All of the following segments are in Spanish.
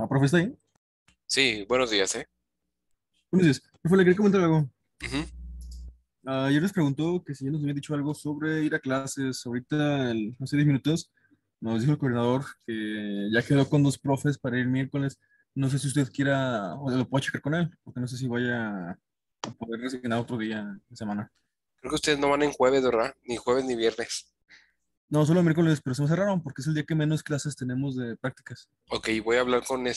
Profe, ¿está ahí? Sí, buenos días, ¿eh? Buenos días. Profe, le quería comentar algo. Ujú. Ayer les preguntó que si ya nos había dicho algo sobre ir a clases. Ahorita, hace 10 minutos, nos dijo el coordinador que ya quedó con dos profes para ir miércoles. No sé si usted quiera, o lo puedo checar con él, porque no sé si vaya a poder resignar otro día de semana. Creo que ustedes no van en jueves, ¿verdad? Ni jueves ni viernes. No, solo miércoles, pero se me cerraron porque es el día que menos clases tenemos de prácticas. Ok, voy a hablar con el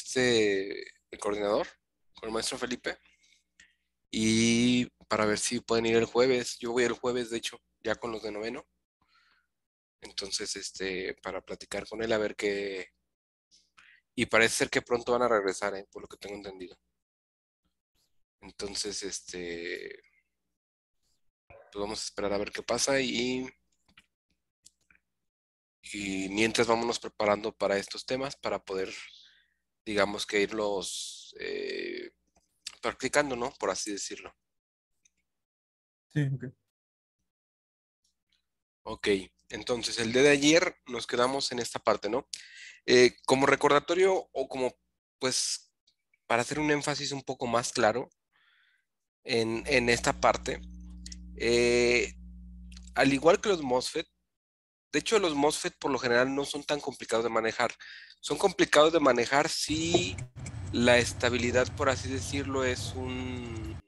coordinador, con el maestro Felipe, y para ver si pueden ir el jueves. Yo voy el jueves, de hecho, ya con los de noveno. Entonces, para platicar con él a ver qué. Y parece ser que pronto van a regresar, ¿eh? Por lo que tengo entendido. Entonces, pues vamos a esperar a ver qué pasa y mientras vámonos preparando para estos temas para poder, digamos que irlos practicando, ¿no? Por así decirlo. Sí, ok. Ok, entonces el día de ayer nos quedamos en esta parte, ¿no? Como recordatorio o como, pues, para hacer un énfasis un poco más claro en esta parte, eh, al igual que los MOSFET, de hecho los MOSFET por lo general no son tan complicados de manejar. Son complicados de manejar si la estabilidad, por así decirlo, es un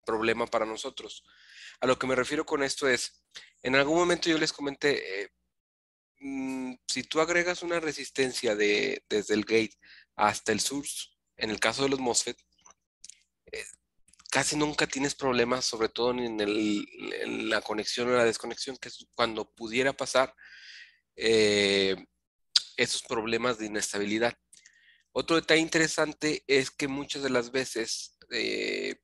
problema para nosotros. A lo que me refiero con esto es, en algún momento yo les comenté, si tú agregas una resistencia desde el gate hasta el source, en el caso de los MOSFET, eh, casi nunca tienes problemas, sobre todo en la conexión o la desconexión, que es cuando pudiera pasar eh, esos problemas de inestabilidad. Otro detalle interesante es que muchas de las veces el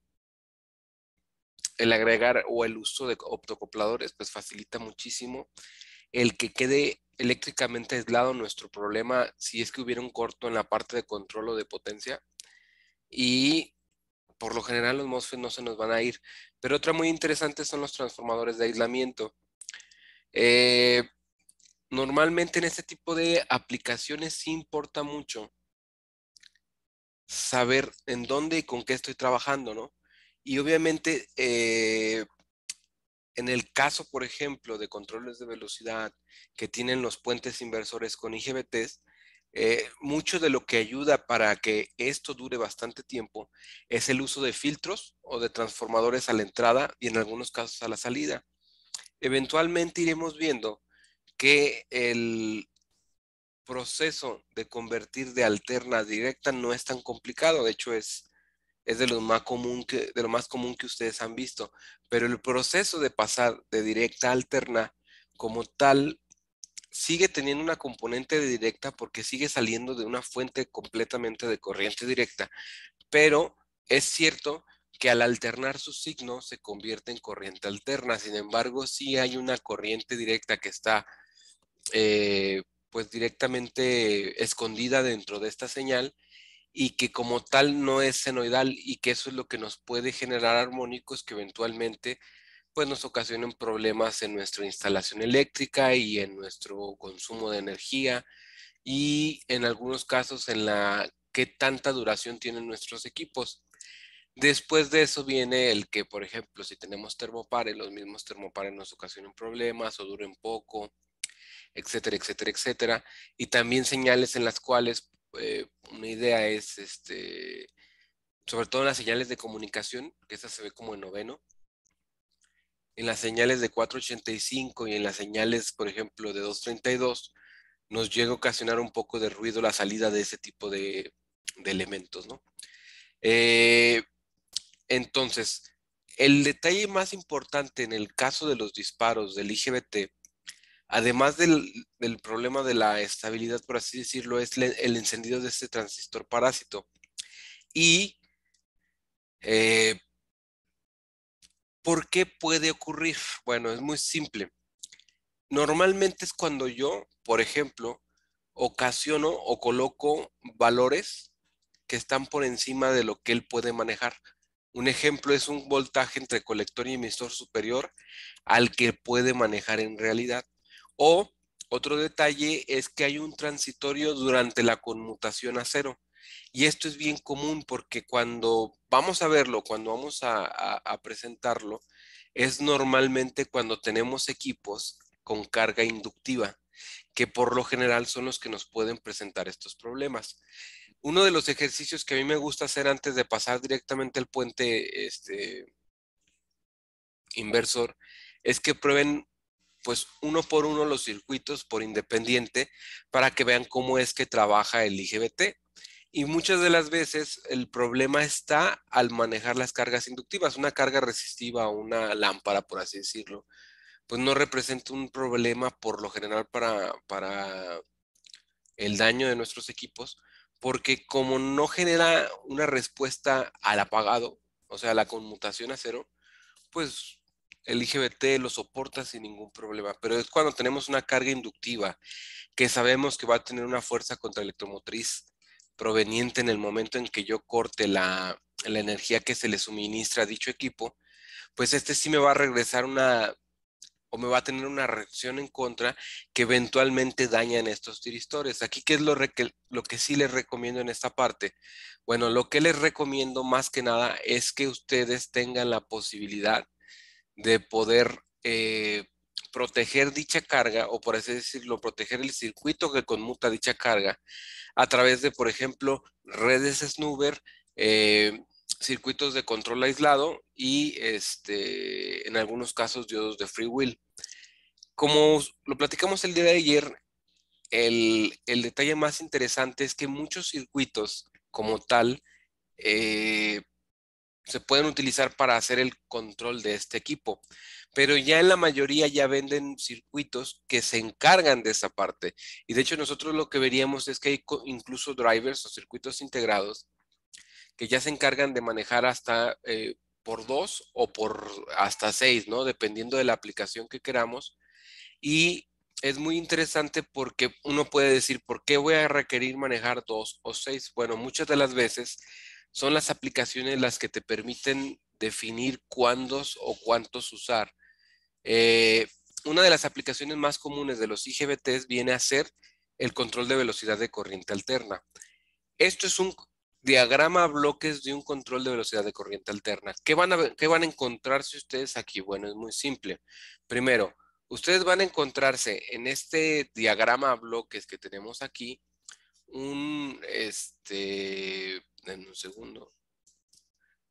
agregar o el uso de optocopladores pues facilita muchísimo el que quede eléctricamente aislado nuestro problema si es que hubiera un corto en la parte de control o de potencia. Y por lo general los MOSFET no se nos van a ir. Pero otra muy interesante son los transformadores de aislamiento. Eh, Normalmente en este tipo de aplicaciones sí importa mucho saber en dónde y con qué estoy trabajando, ¿no? Y obviamente en el caso, por ejemplo, de controles de velocidad que tienen los puentes inversores con IGBTs, mucho de lo que ayuda para que esto dure bastante tiempo es el uso de filtros o de transformadores a la entrada y en algunos casos a la salida. Eventualmente iremos viendo que el proceso de convertir de alterna a directa no es tan complicado, de hecho es de lo más común de lo más común que ustedes han visto, pero el proceso de pasar de directa a alterna como tal sigue teniendo una componente de directa porque sigue saliendo de una fuente completamente de corriente directa, pero es cierto que al alternar su signo se convierte en corriente alterna. Sin embargo, sí hay una corriente directa que está pues directamente escondida dentro de esta señal y que como tal no es senoidal y que eso es lo que nos puede generar armónicos que eventualmente pues nos ocasionen problemas en nuestra instalación eléctrica y en nuestro consumo de energía y en algunos casos en la qué tanta duración tienen nuestros equipos. Después de eso viene el que, por ejemplo, si tenemos termopares, los mismos termopares nos ocasionan problemas o duren poco, etcétera, etcétera, etcétera. Y también señales en las cuales una idea es, sobre todo en las señales de comunicación, que esa se ve como en noveno, en las señales de 485 y en las señales, por ejemplo, de 232, nos llega a ocasionar un poco de ruido la salida de ese tipo de elementos, ¿no? Eh, entonces, el detalle más importante en el caso de los disparos del IGBT, además del problema de la estabilidad, por así decirlo, es el encendido de este transistor parásito. Y ¿por qué puede ocurrir? Bueno, es muy simple. Normalmente es cuando yo, por ejemplo, ocasiono o coloco valores que están por encima de lo que él puede manejar. Un ejemplo es un voltaje entre colector y emisor superior al que puede manejar en realidad. O Otro detalle es que hay un transitorio durante la conmutación a cero. Y esto es bien común porque cuando vamos a verlo, cuando vamos a presentarlo, es normalmente cuando tenemos equipos con carga inductiva, que por lo general son los que nos pueden presentar estos problemas. Uno de los ejercicios que a mí me gusta hacer antes de pasar directamente al puente inversor es que prueben pues uno por uno los circuitos por independiente para que vean cómo es que trabaja el IGBT. Y muchas de las veces el problema está al manejar las cargas inductivas. Una carga resistiva o una lámpara, por así decirlo, pues no representa un problema por lo general para el daño de nuestros equipos, porque como no genera una respuesta al apagado, o sea, la conmutación a cero, pues el IGBT lo soporta sin ningún problema. Pero es cuando tenemos una carga inductiva que sabemos que va a tener una fuerza contraelectromotriz proveniente en el momento en que yo corte la energía que se le suministra a dicho equipo, pues este sí me va a regresar o me va a tener una reacción en contra que eventualmente dañan estos tiristores. Aquí, ¿qué es lo que sí les recomiendo en esta parte? Bueno, lo que les recomiendo más que nada es que ustedes tengan la posibilidad de poder proteger dicha carga, o por así decirlo, proteger el circuito que conmuta dicha carga a través de, por ejemplo, redes snoover, eh, circuitos de control aislado y en algunos casos diodos de free will. Como lo platicamos el día de ayer, el detalle más interesante es que muchos circuitos como tal eh, se pueden utilizar para hacer el control de este equipo, pero ya en la mayoría ya venden circuitos que se encargan de esa parte. Y de hecho nosotros lo que veríamos es que hay incluso drivers o circuitos integrados que ya se encargan de manejar hasta por dos o por hasta seis, ¿no? Dependiendo de la aplicación que queramos. Y es muy interesante porque uno puede decir, ¿por qué voy a requerir manejar dos o seis? Bueno, muchas de las veces son las aplicaciones las que te permiten definir cuándos o cuántos usar. Eh, una de las aplicaciones más comunes de los IGBTs viene a ser el control de velocidad de corriente alterna. Esto es un diagrama a bloques de un control de velocidad de corriente alterna. ¿Qué van a encontrarse ustedes aquí? Bueno, es muy simple. Primero, ustedes van a encontrarse en este diagrama a bloques que tenemos aquí, en un segundo,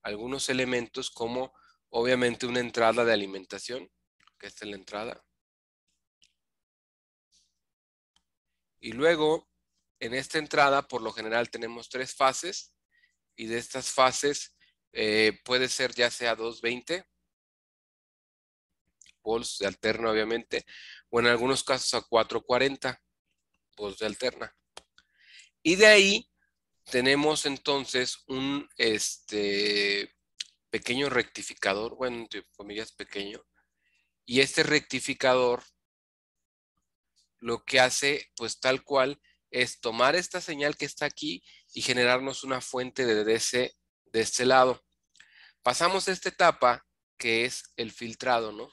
algunos elementos como obviamente una entrada de alimentación, que esta es la entrada. Y luego, en esta entrada, por lo general tenemos tres fases y de estas fases puede ser ya sea 220 volts de alterna, obviamente, o en algunos casos a 440 volts de alterna. Y de ahí tenemos entonces un pequeño rectificador, bueno, entre comillas pequeño, y este rectificador lo que hace, pues tal cual, es tomar esta señal que está aquí y generarnos una fuente de DC de este lado. Pasamos a esta etapa que es el filtrado, ¿no?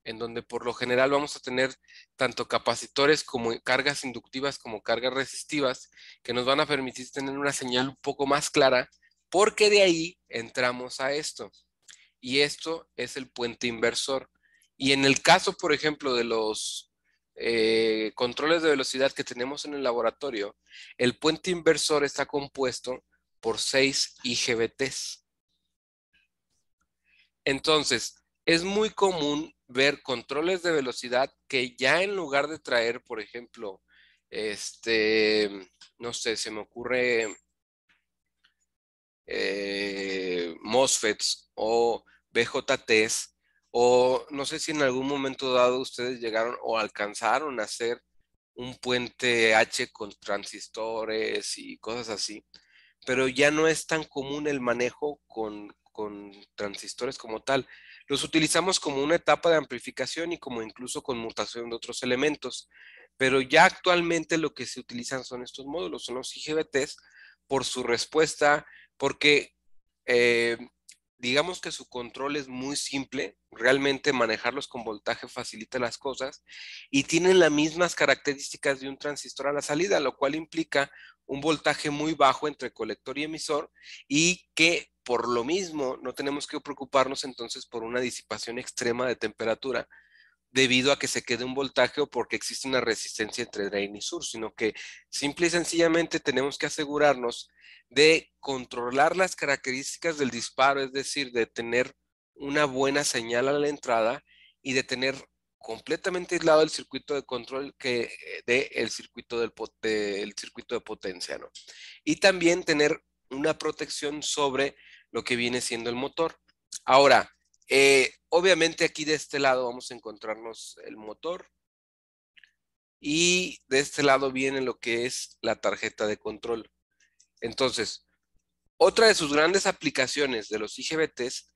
En donde por lo general vamos a tener tanto capacitores como cargas inductivas como cargas resistivas que nos van a permitir tener una señal un poco más clara, porque de ahí entramos a esto. Y esto es el puente inversor. Y en el caso, por ejemplo, de los controles de velocidad que tenemos en el laboratorio, el puente inversor está compuesto por 6 IGBTs. Entonces, es muy común ver controles de velocidad que ya en lugar de traer, por ejemplo, no sé, se me ocurre MOSFETs o BJTs, o no sé si en algún momento dado ustedes llegaron o alcanzaron a hacer un puente H con transistores y cosas así, pero ya no es tan común el manejo con transistores como tal. Los utilizamos como una etapa de amplificación y como incluso con mutación de otros elementos, pero ya actualmente lo que se utilizan son estos módulos, son los IGBTs por su respuesta, porque eh, digamos que su control es muy simple, realmente manejarlos con voltaje facilita las cosas y tienen las mismas características de un transistor a la salida, lo cual implica un voltaje muy bajo entre colector y emisor y que por lo mismo no tenemos que preocuparnos entonces por una disipación extrema de temperatura debido a que se quede un voltaje o porque existe una resistencia entre drain y source, sino que simple y sencillamente tenemos que asegurarnos de controlar las características del disparo, es decir, de tener una buena señal a la entrada y de tener completamente aislado el circuito de control que del circuito del circuito de potencia, ¿no? Y también tener una protección sobre lo que viene siendo el motor. Ahora, obviamente aquí de este lado vamos a encontrarnos el motor y de este lado viene lo que es la tarjeta de control. Entonces, otra de sus grandes aplicaciones de los IGBTs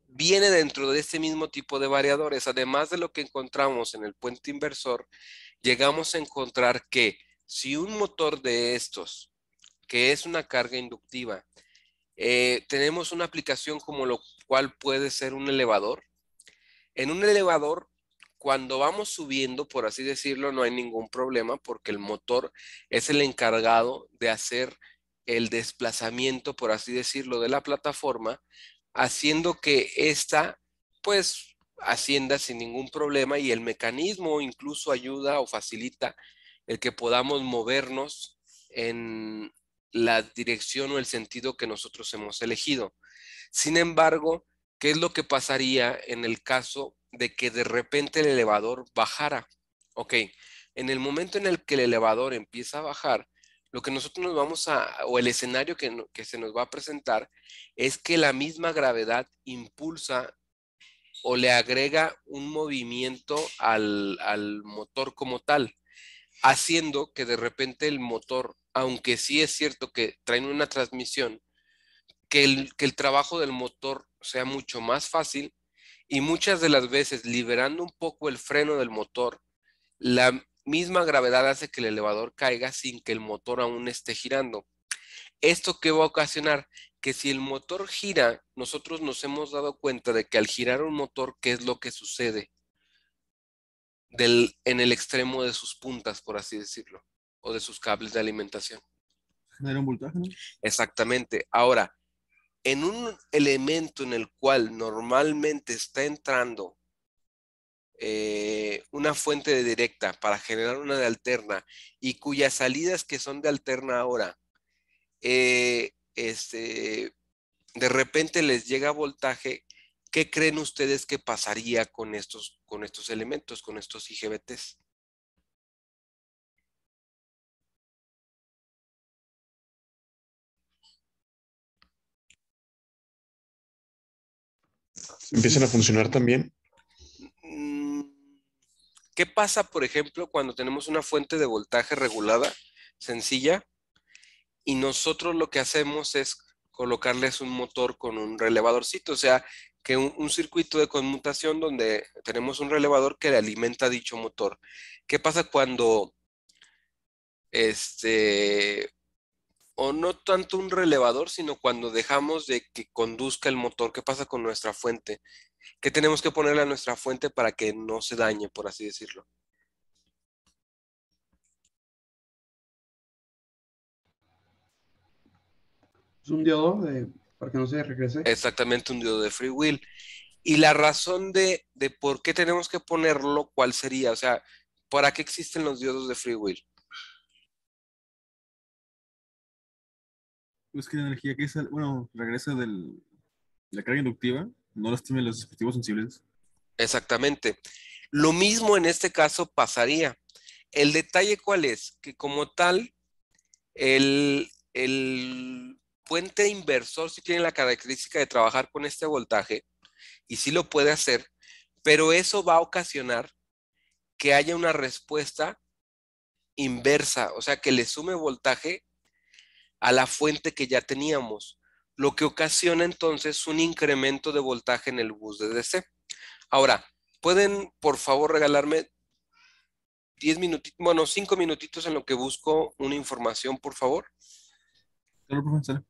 viene dentro de este mismo tipo de variadores. Además de lo que encontramos en el puente inversor, llegamos a encontrar que si un motor de estos, que es una carga inductiva, tenemos una aplicación como lo cual puede ser un elevador. En un elevador, cuando vamos subiendo, por así decirlo, no hay ningún problema porque el motor es el encargado de hacer el desplazamiento, por así decirlo, de la plataforma, haciendo que ésta, pues, ascienda sin ningún problema y el mecanismo incluso ayuda o facilita el que podamos movernos en la dirección o el sentido que nosotros hemos elegido. Sin embargo, ¿qué es lo que pasaría en el caso de que de repente el elevador bajara? Ok, en el momento en el que el elevador empieza a bajar, lo que nosotros nos vamos a, o el escenario que se nos va a presentar es que la misma gravedad impulsa o le agrega un movimiento al motor como tal, haciendo que de repente el motor, aunque sí es cierto que traen una transmisión, que el trabajo del motor sea mucho más fácil y muchas de las veces liberando un poco el freno del motor, la misma gravedad hace que el elevador caiga sin que el motor aún esté girando. ¿Esto qué va a ocasionar? Que si el motor gira, nosotros nos hemos dado cuenta de que al girar un motor, ¿qué es lo que sucede en el extremo de sus puntas, por así decirlo, o de sus cables de alimentación? Genera un voltaje, ¿no? Exactamente. Ahora, en un elemento en el cual normalmente está entrando una fuente de directa para generar una de alterna y cuyas salidas que son de alterna ahora, de repente les llega voltaje, ¿qué creen ustedes que pasaría con estos elementos, con estos IGBTs? Empiezan a funcionar también. Mm, ¿Qué pasa, por ejemplo, cuando tenemos una fuente de voltaje regulada, sencilla, y nosotros lo que hacemos es colocarles un motor con un relevadorcito, o sea, que un circuito de conmutación donde tenemos un relevador que le alimenta dicho motor? ¿Qué pasa cuando, este, o no tanto un relevador, sino cuando dejamos de que conduzca el motor? ¿Qué pasa con nuestra fuente? ¿Qué tenemos que ponerle a nuestra fuente para que no se dañe, por así decirlo? Es un diodo para que no se regrese. Exactamente, un diodo de free will. Y la razón de por qué tenemos que ponerlo, ¿cuál sería? O sea, ¿para qué existen los diodos de free will? Pues que la energía que sale, bueno, regresa de la carga inductiva, no lastima los dispositivos sensibles. Exactamente. Lo mismo en este caso pasaría. El detalle, ¿cuál es? Que como tal, el puente inversor sí tiene la característica de trabajar con este voltaje y sí lo puede hacer, pero eso va a ocasionar que haya una respuesta inversa, o sea, que le sume voltaje a la fuente que ya teníamos, lo que ocasiona entonces un incremento de voltaje en el bus de DC. Ahora, ¿pueden por favor regalarme 10 minutitos, bueno, 5 minutitos en lo que busco una información, por favor? Claro, profesor.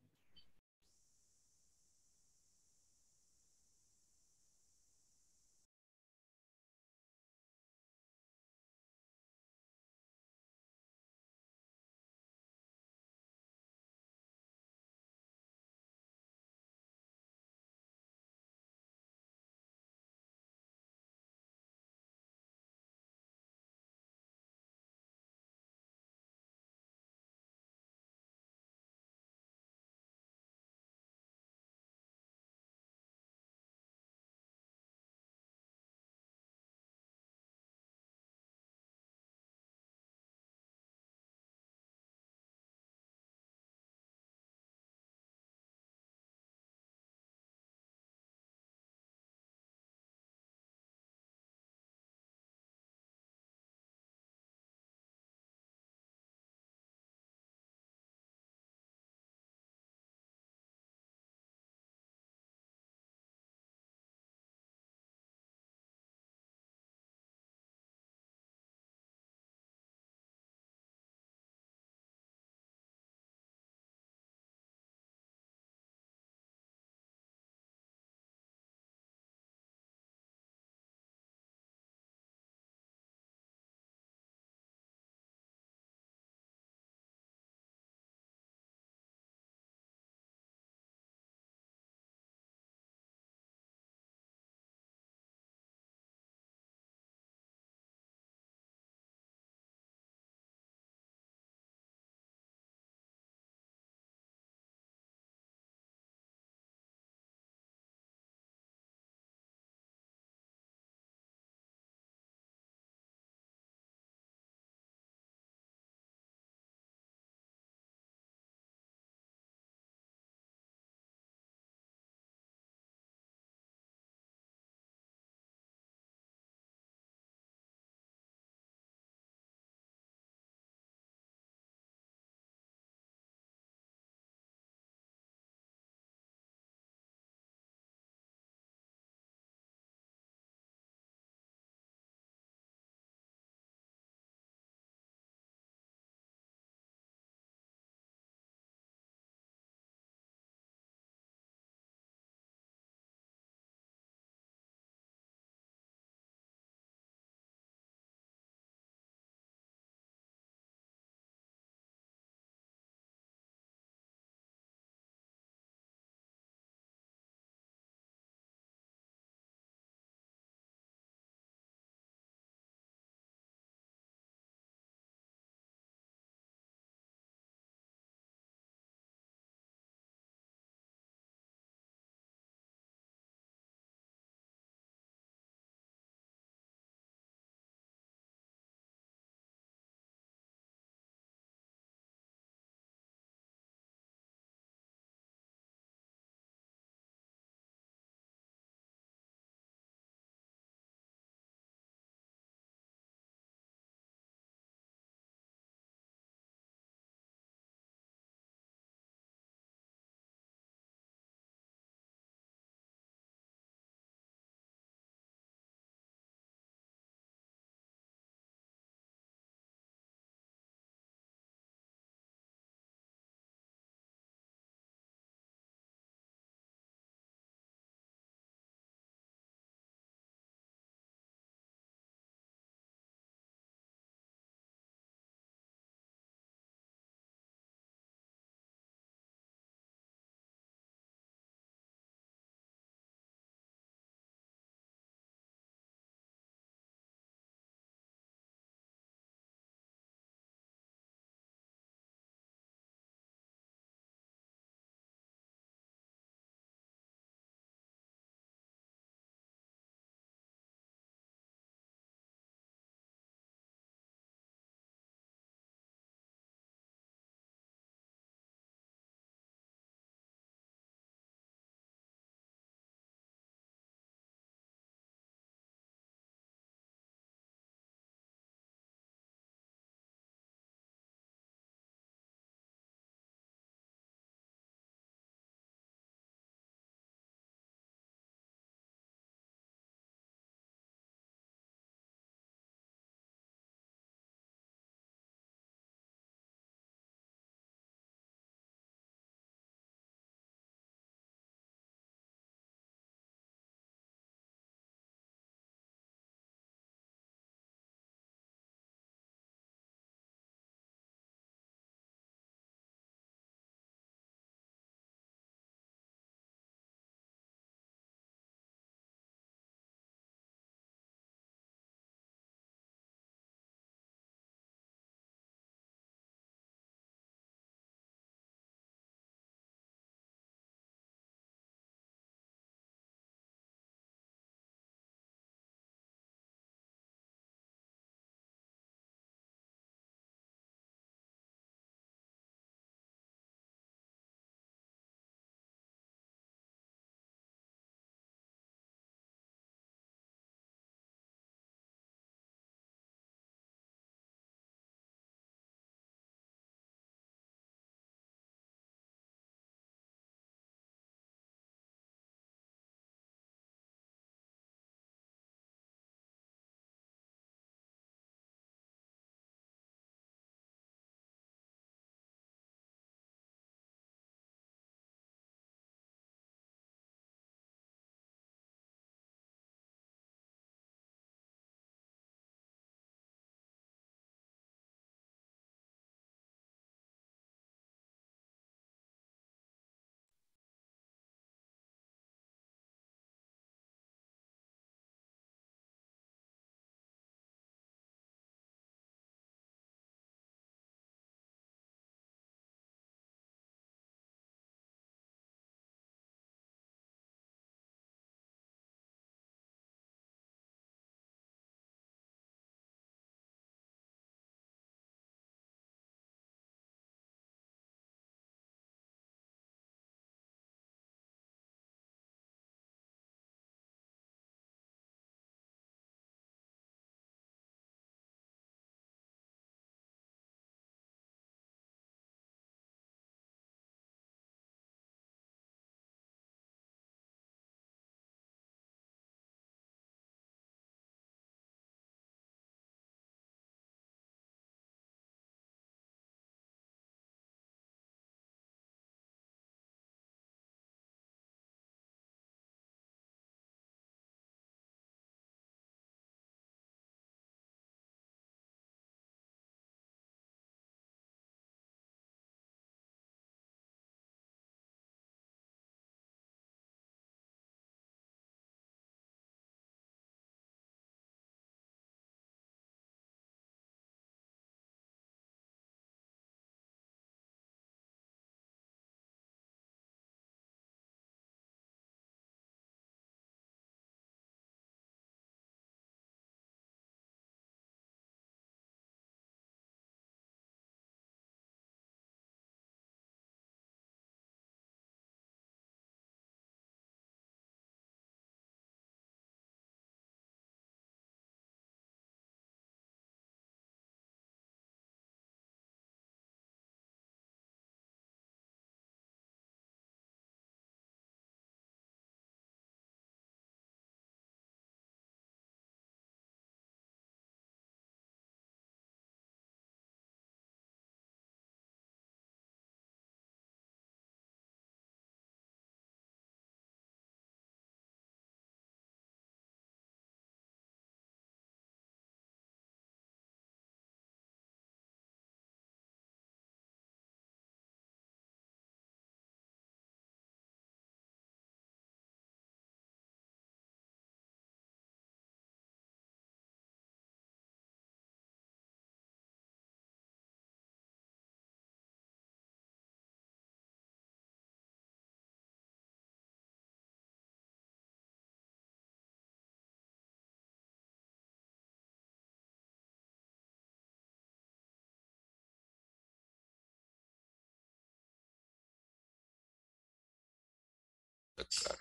Claro.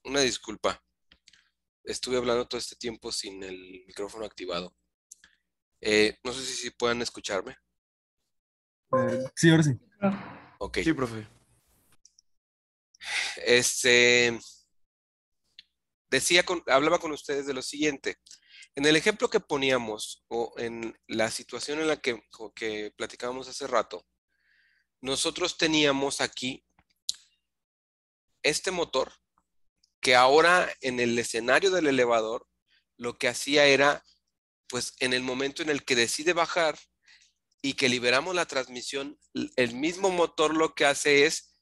Una disculpa. Estuve hablando todo este tiempo sin el micrófono activado. No sé si puedan escucharme. Sí, ahora sí. Ok. Sí, profe. Hablaba con ustedes de lo siguiente. En el ejemplo que poníamos o en la situación en la que platicábamos hace rato, nosotros teníamos aquí este motor que ahora en el escenario del elevador lo que hacía era, pues en el momento en el que decide bajar y que liberamos la transmisión, el mismo motor lo que hace es,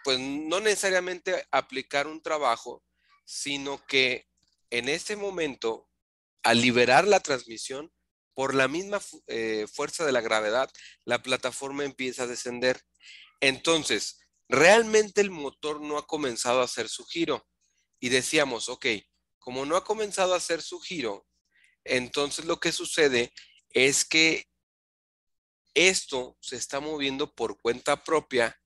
pues no necesariamente aplicar un trabajo, sino que en ese momento, al liberar la transmisión, por la misma fuerza de la gravedad, la plataforma empieza a descender. Entonces, realmente el motor no ha comenzado a hacer su giro. Y decíamos, ok, como no ha comenzado a hacer su giro, entonces lo que sucede es que esto se está moviendo por cuenta propia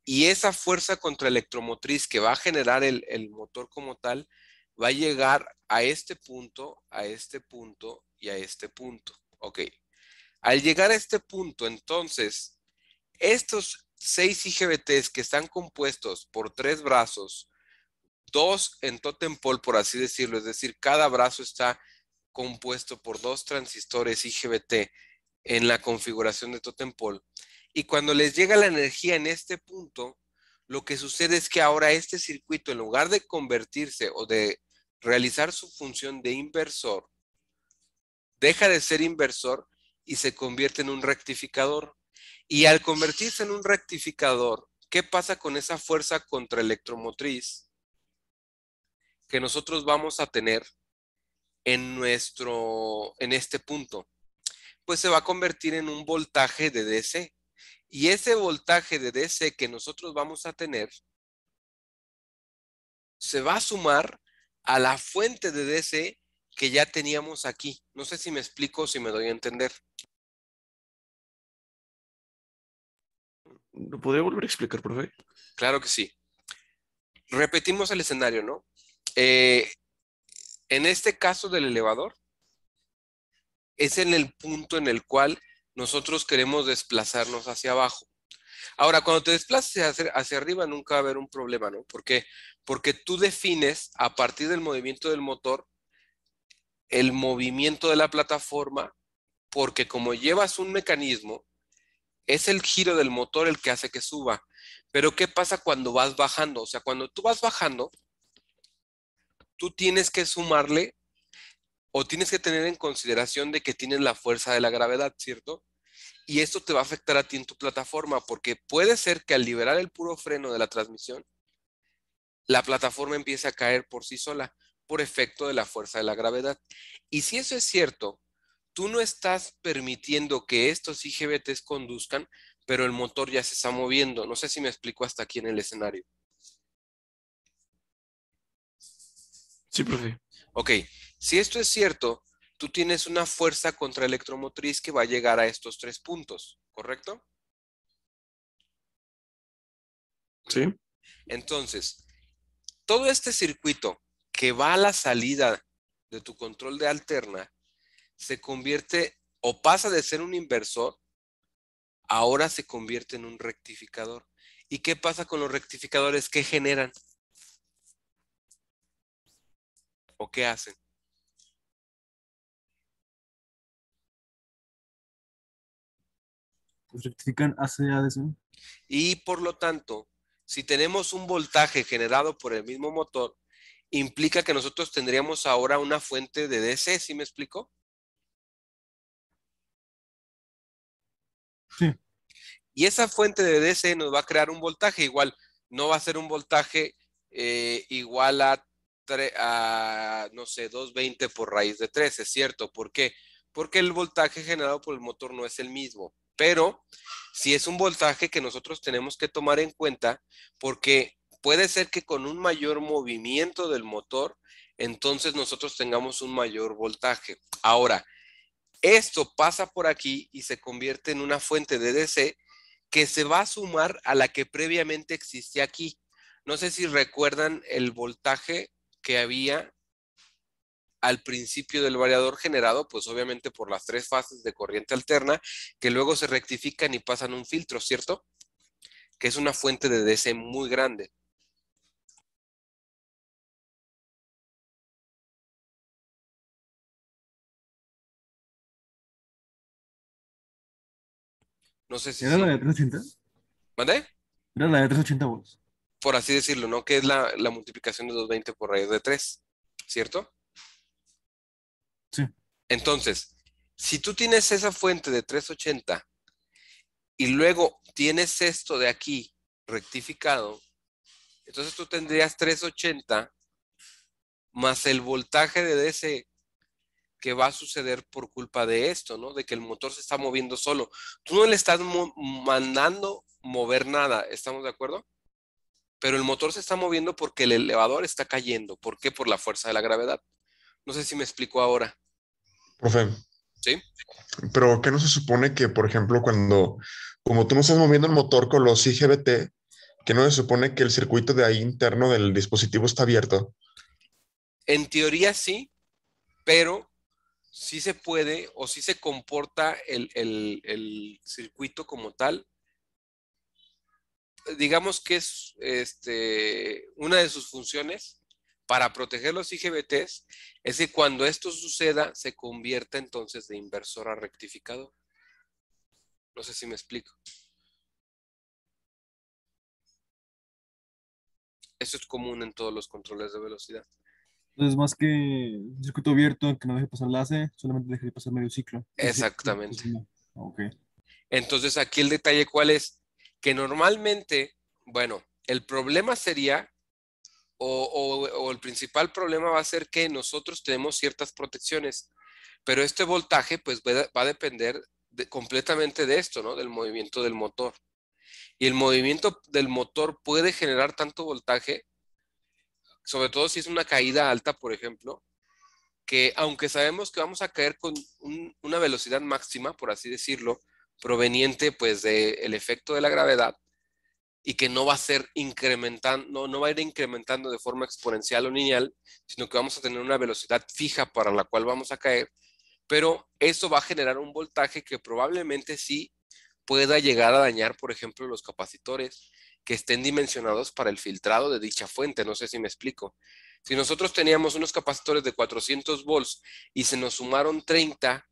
y esa fuerza contraelectromotriz que va a generar el motor como tal va a llegar a este punto, a este punto y a este punto. Ok. Al llegar a este punto, entonces, estos 6 IGBTs que están compuestos por 3 brazos, 2 en totem pole, por así decirlo, es decir, cada brazo está compuesto por 2 transistores IGBT en la configuración de totem pole. Y cuando les llega la energía en este punto, lo que sucede es que ahora este circuito, en lugar de convertirse o de realizar su función de inversor, deja de ser inversor y se convierte en un rectificador. Y al convertirse en un rectificador, ¿qué pasa con esa fuerza contraelectromotriz que nosotros vamos a tener en este punto? Pues se va a convertir en un voltaje de DC. Y ese voltaje de DC que nosotros vamos a tener se va a sumar a la fuente de DC que ya teníamos aquí. No sé si me explico o si me doy a entender. ¿Lo podría volver a explicar, profe? Claro que sí. Repetimos el escenario, ¿no? En este caso del elevador, es en el punto en el cual nosotros queremos desplazarnos hacia abajo. Ahora, cuando te desplaces hacia arriba nunca va a haber un problema, ¿no? ¿Por qué? Porque tú defines a partir del movimiento del motor el movimiento de la plataforma, porque como llevas un mecanismo, es el giro del motor el que hace que suba. Pero ¿qué pasa cuando vas bajando? O sea, cuando tú vas bajando, tú tienes que sumarle o tienes que tener en consideración de que tienes la fuerza de la gravedad, ¿cierto? Y esto te va a afectar a ti en tu plataforma, porque puede ser que al liberar el puro freno de la transmisión, la plataforma empiece a caer por sí sola, por efecto de la fuerza de la gravedad. Y si eso es cierto, tú no estás permitiendo que estos IGBTs conduzcan, pero el motor ya se está moviendo. No sé si me explico hasta aquí en el escenario. Sí, profe. Ok, si esto es cierto, tú tienes una fuerza contraelectromotriz que va a llegar a estos 3 puntos, ¿correcto? Sí. Entonces, todo este circuito que va a la salida de tu control de alterna se convierte o pasa de ser un inversor, ahora se convierte en un rectificador. ¿Y qué pasa con los rectificadores? ¿Qué generan? ¿O qué hacen? Pues rectifican hacia ADC. Y por lo tanto, si tenemos un voltaje generado por el mismo motor, implica que nosotros tendríamos ahora una fuente de DC, ¿sí me explico? Sí. Y esa fuente de DC nos va a crear un voltaje igual. No va a ser un voltaje igual no sé, 220 por raíz de 3, es cierto. ¿Por qué? Porque el voltaje generado por el motor no es el mismo. Pero sí es un voltaje que nosotros tenemos que tomar en cuenta porque puede ser que con un mayor movimiento del motor, entonces nosotros tengamos un mayor voltaje. Ahora, esto pasa por aquí y se convierte en una fuente de DC que se va a sumar a la que previamente existía aquí. No sé si recuerdan el voltaje que había al principio del variador generado, pues obviamente por las 3 fases de corriente alterna, que luego se rectifican y pasan un filtro, ¿cierto? Que es una fuente de DC muy grande. No sé si ¿Era la sí. de 380? ¿Mandé? Era la de 380 volts. Por así decirlo, ¿no? Que es la multiplicación de 220 por raíz de 3, ¿cierto? Sí. Entonces, si tú tienes esa fuente de 380 y luego tienes esto de aquí rectificado, entonces tú tendrías 380 más el voltaje de DC que va a suceder por culpa de esto, ¿no? De que el motor se está moviendo solo. Tú no le estás mandando mover nada, ¿estamos de acuerdo? Pero el motor se está moviendo porque el elevador está cayendo. ¿Por qué? Por la fuerza de la gravedad. No sé si me explico ahora. Profe, ¿Sí? pero ¿qué no se supone que, por ejemplo, como tú no estás moviendo el motor con los IGBT, que no se supone que el circuito de ahí interno del dispositivo está abierto? En teoría sí, pero sí se puede o sí se comporta el circuito como tal. Digamos que es una de sus funciones para proteger los IGBTs, es que cuando esto suceda se convierta entonces de inversor a rectificador. No sé si me explico. Eso es común en todos los controles de velocidad. Entonces, más que un circuito abierto que no deje pasar la AC, solamente deje de pasar medio ciclo. Exactamente. Entonces, no. Ok. Entonces aquí el detalle cuál es, que normalmente, bueno, el problema sería, o el principal problema va a ser que nosotros tenemos ciertas protecciones, pero este voltaje pues va a depender completamente de esto, ¿no? Del movimiento del motor. Y el movimiento del motor puede generar tanto voltaje, sobre todo si es una caída alta, por ejemplo, que aunque sabemos que vamos a caer con una velocidad máxima, por así decirlo, proveniente pues del efecto de la gravedad, y que no va a ser incrementando, no va a ir incrementando de forma exponencial o lineal, sino que vamos a tener una velocidad fija para la cual vamos a caer, pero eso va a generar un voltaje que probablemente sí pueda llegar a dañar, por ejemplo, los capacitores que estén dimensionados para el filtrado de dicha fuente. No sé si me explico. Si nosotros teníamos unos capacitores de 400 volts y se nos sumaron 30,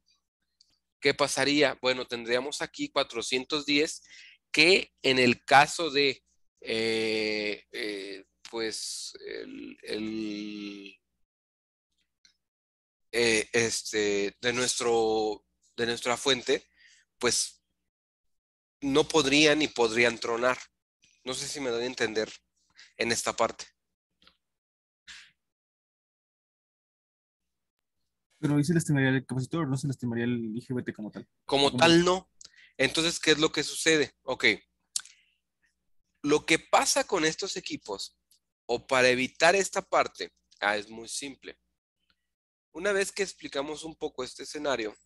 ¿qué pasaría? Bueno, tendríamos aquí 410 que en el caso de, pues, de nuestra fuente, pues no podrían ni podrían tronar. No sé si me doy a entender en esta parte. Pero ahí se lastimaría el capacitor, no se lastimaría el IGBT como tal. Como ¿Cómo? tal, no. Entonces, ¿qué es lo que sucede? Ok, lo que pasa con estos equipos, o para evitar esta parte, es muy simple. Una vez que explicamos un poco este escenario,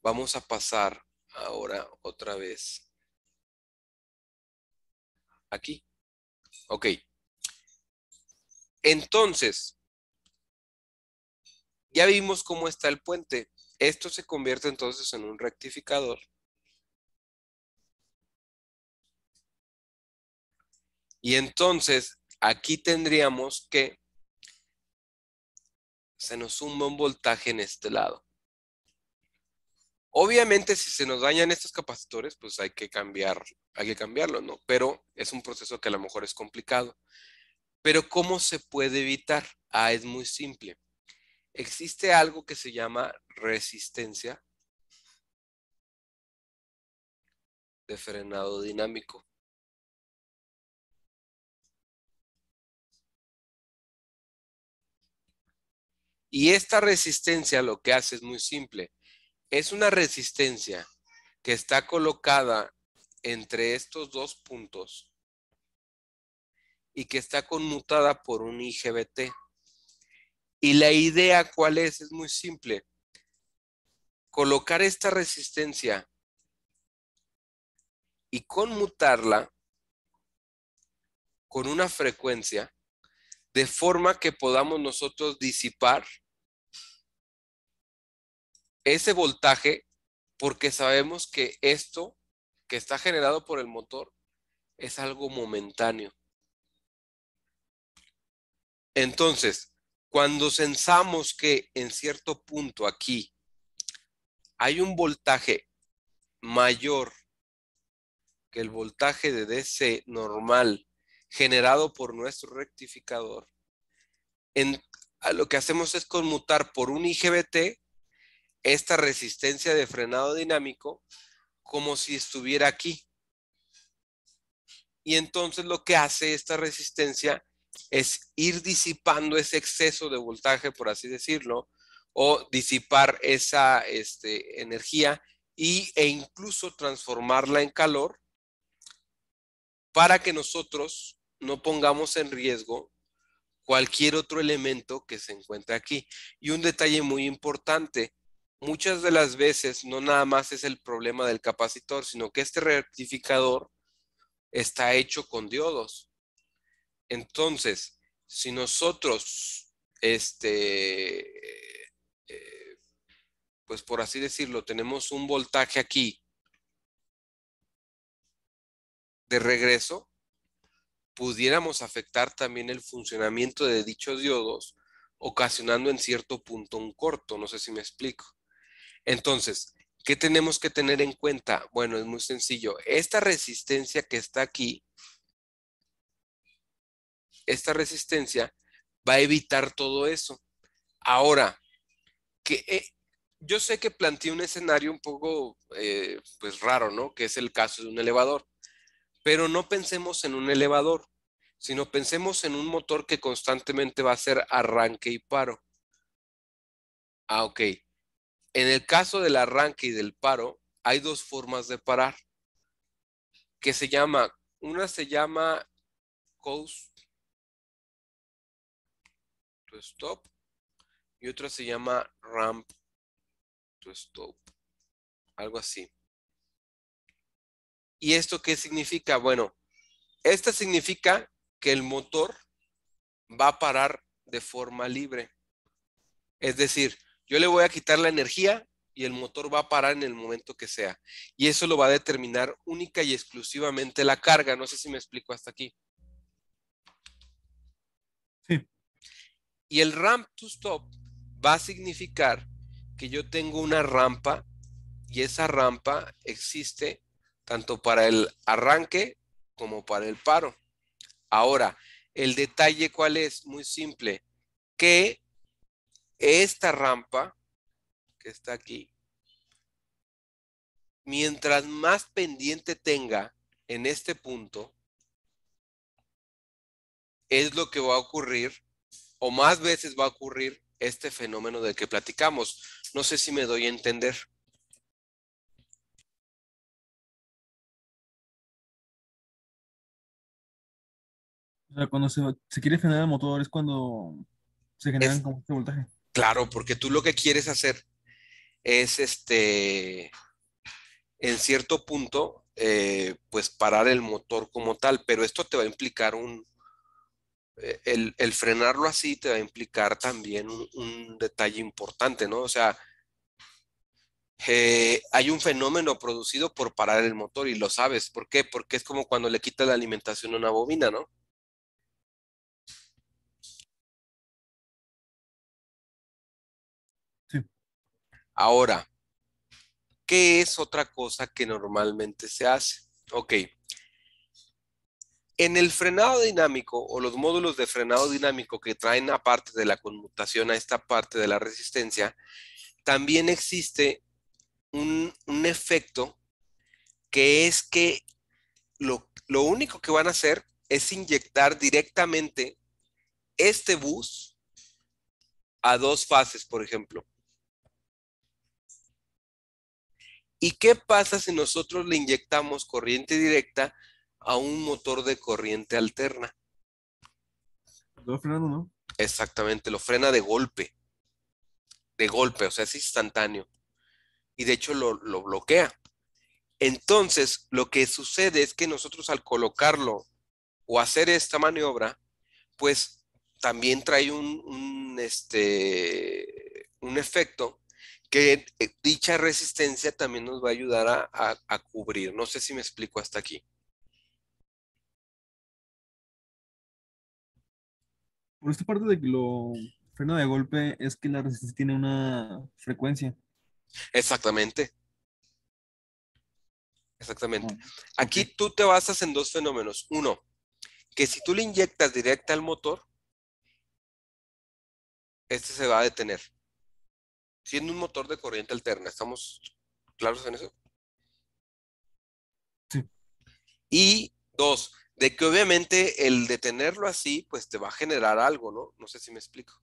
vamos a pasar ahora otra vez aquí. Ok, entonces, ya vimos cómo está el puente. Esto se convierte entonces en un rectificador. Y entonces, aquí tendríamos que se nos suma un voltaje en este lado. Obviamente, si se nos dañan estos capacitores, pues hay que cambiarlo, ¿no? Pero es un proceso que a lo mejor es complicado. Pero ¿cómo se puede evitar? Es muy simple. Existe algo que se llama resistencia de frenado dinámico. Y esta resistencia lo que hace es muy simple. Es una resistencia que está colocada entre estos dos puntos y que está conmutada por un IGBT. Y la idea, ¿cuál es? Es muy simple. Colocar esta resistencia y conmutarla con una frecuencia de forma que podamos nosotros disipar ese voltaje, porque sabemos que esto que está generado por el motor es algo momentáneo. Entonces, cuando sensamos que en cierto punto aquí hay un voltaje mayor que el voltaje de DC normal generado por nuestro rectificador, lo que hacemos es conmutar por un IGBT esta resistencia de frenado dinámico como si estuviera aquí. Y entonces lo que hace esta resistencia es ir disipando ese exceso de voltaje, por así decirlo, o disipar esa energía e incluso transformarla en calor para que nosotros no pongamos en riesgo cualquier otro elemento que se encuentre aquí. Y un detalle muy importante, muchas de las veces no nada más es el problema del capacitor, sino que este rectificador está hecho con diodos. Entonces, si nosotros, pues por así decirlo, tenemos un voltaje aquí de regreso, pudiéramos afectar también el funcionamiento de dichos diodos, ocasionando en cierto punto un corto. No sé si me explico. Entonces, ¿qué tenemos que tener en cuenta? Bueno, es muy sencillo. Esta resistencia que está aquí, esta resistencia va a evitar todo eso. Ahora, yo sé que planteé un escenario un poco pues raro, ¿no? Que es el caso de un elevador. Pero no pensemos en un elevador, sino pensemos en un motor que constantemente va a hacer arranque y paro. Ok. En el caso del arranque y del paro, hay dos formas de parar, que una se llama coast to stop y otra se llama ramp to stop, algo así. ¿Y esto qué significa? Bueno, esta significa que el motor va a parar de forma libre. Es decir, yo le voy a quitar la energía y el motor va a parar en el momento que sea. Y eso lo va a determinar única y exclusivamente la carga. No sé si me explico hasta aquí. Sí. Y el ramp to stop va a significar que yo tengo una rampa y esa rampa existe tanto para el arranque como para el paro. Ahora, el detalle ¿cuál es? Muy simple, que esta rampa que está aquí, mientras más pendiente tenga en este punto, es lo que va a ocurrir, o más veces va a ocurrir este fenómeno del que platicamos. No sé si me doy a entender. O sea, cuando se quiere frenar el motor es cuando se generan Es como este voltaje. claro, porque tú lo que quieres hacer es en cierto punto, pues parar el motor como tal, pero esto te va a implicar el frenarlo así te va a implicar también un detalle importante, ¿no? O sea, hay un fenómeno producido por parar el motor y lo sabes. ¿Por qué? Porque es como cuando le quitas la alimentación a una bobina, ¿no? Sí. Ahora, ¿qué es otra cosa que normalmente se hace? Ok. En el frenado dinámico o los módulos de frenado dinámico que traen aparte de la conmutación a esta parte de la resistencia, también existe un efecto que es que lo único que van a hacer es inyectar directamente este bus a dos fases, por ejemplo. ¿Y qué pasa si nosotros le inyectamos corriente directa a un motor de corriente alterna? Lo frenando, ¿no? Exactamente, lo frena de golpe, o sea, es instantáneo. Y de hecho lo bloquea. Entonces, lo que sucede es que nosotros al colocarlo o hacer esta maniobra, pues también trae un efecto que dicha resistencia también nos va a ayudar a cubrir. No sé si me explico hasta aquí. Por esta parte de que lo frena de golpe es que la resistencia tiene una frecuencia. Exactamente, exactamente. Oh, Aquí ok. tú te basas en dos fenómenos. Uno, que si tú le inyectas directa al motor, este se va a detener. Siendo un motor de corriente alterna, ¿estamos claros en eso? Sí. Y dos, de que obviamente el detenerlo así, pues te va a generar algo, ¿no? No sé si me explico.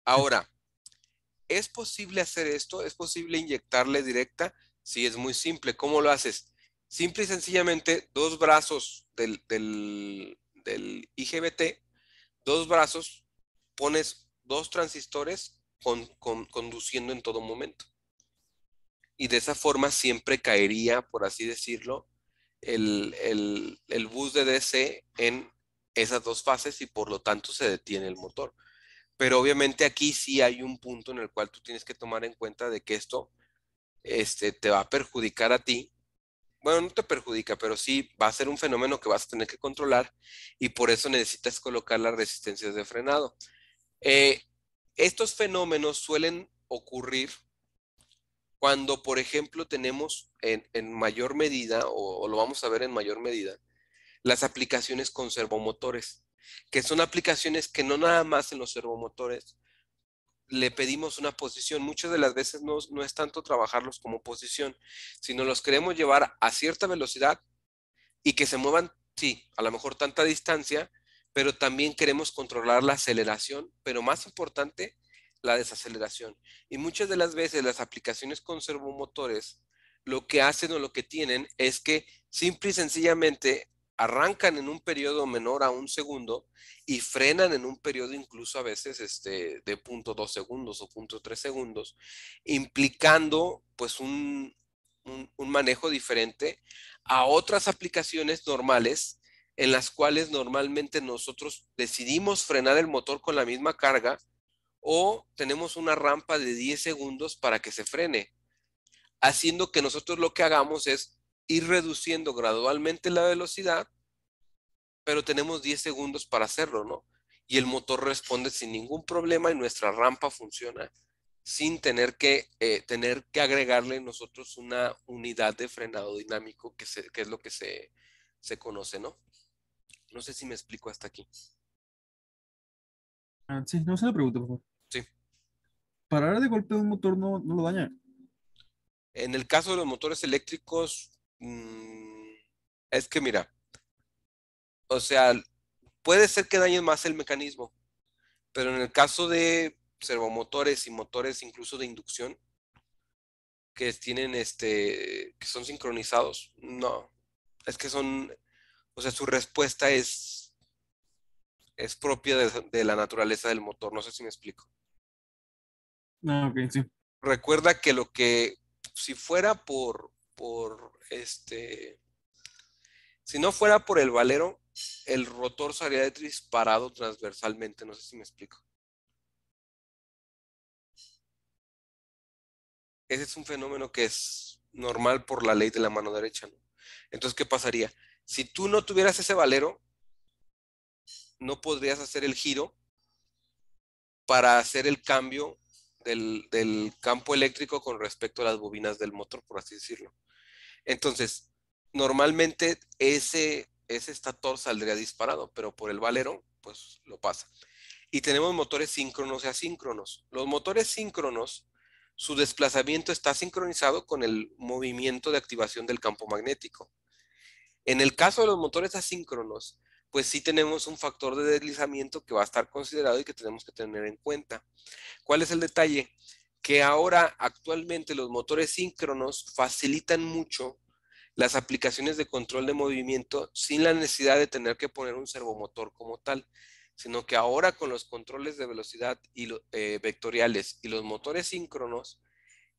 Ahora, ¿es posible hacer esto? ¿Es posible inyectarle directa? Sí, es muy simple. ¿Cómo lo haces? Simple y sencillamente, dos brazos del IGBT, dos brazos, pones dos transistores conduciendo en todo momento. Y de esa forma siempre caería, por así decirlo, el bus de DC en esas dos fases y por lo tanto se detiene el motor. Pero obviamente aquí sí hay un punto en el cual tú tienes que tomar en cuenta de que esto te va a perjudicar a ti. Bueno, no te perjudica, pero sí va a ser un fenómeno que vas a tener que controlar y por eso necesitas colocar las resistencias de frenado. Eh, Estos fenómenos suelen ocurrir cuando, por ejemplo, tenemos en mayor medida, o lo vamos a ver en mayor medida, las aplicaciones con servomotores, que son aplicaciones que no nada más en los servomotores le pedimos una posición. Muchas de las veces no es tanto trabajarlos como posición, sino los queremos llevar a cierta velocidad y que se muevan, sí, a lo mejor tanta distancia, pero también queremos controlar la aceleración, pero más importante, la desaceleración. Y muchas de las veces las aplicaciones con servomotores lo que hacen o lo que tienen es que simple y sencillamente arrancan en un periodo menor a un segundo y frenan en un periodo incluso a veces de 0.2 segundos o 0.3 segundos, implicando pues un manejo diferente a otras aplicaciones normales en las cuales normalmente nosotros decidimos frenar el motor con la misma carga o tenemos una rampa de 10 segundos para que se frene, haciendo que nosotros lo que hagamos es ir reduciendo gradualmente la velocidad, pero tenemos 10 segundos para hacerlo, ¿no? Y el motor responde sin ningún problema y nuestra rampa funciona sin tener que agregarle nosotros una unidad de frenado dinámico que es lo que se conoce, ¿no? No sé si me explico hasta aquí. Ah, sí, no se le pregunte, por favor. Sí. Parar de golpe un motor no lo daña. En el caso de los motores eléctricos, es que mira, o sea, puede ser que dañen más el mecanismo, pero en el caso de servomotores y motores incluso de inducción, que tienen que son sincronizados, no, es que son, o sea, su respuesta es propia de la naturaleza del motor, no sé si me explico. Ah, ok, sí. Recuerda que si fuera si no fuera por el valero, el rotor se habría disparado transversalmente, no sé si me explico. Ese es un fenómeno que es normal por la ley de la mano derecha, ¿no? Entonces, ¿qué pasaría? Si tú no tuvieras ese valero, no podrías hacer el giro para hacer el cambio del campo eléctrico con respecto a las bobinas del motor, por así decirlo. Entonces, normalmente ese estator saldría disparado, pero por el valero, pues lo pasa. Y tenemos motores síncronos y asíncronos. Los motores síncronos, su desplazamiento está sincronizado con el movimiento de activación del campo magnético. En el caso de los motores asíncronos, pues sí tenemos un factor de deslizamiento que va a estar considerado y que tenemos que tener en cuenta. ¿Cuál es el detalle? Que ahora actualmente los motores síncronos facilitan mucho las aplicaciones de control de movimiento sin la necesidad de tener que poner un servomotor como tal, sino que ahora con los controles de velocidad vectoriales y los motores síncronos,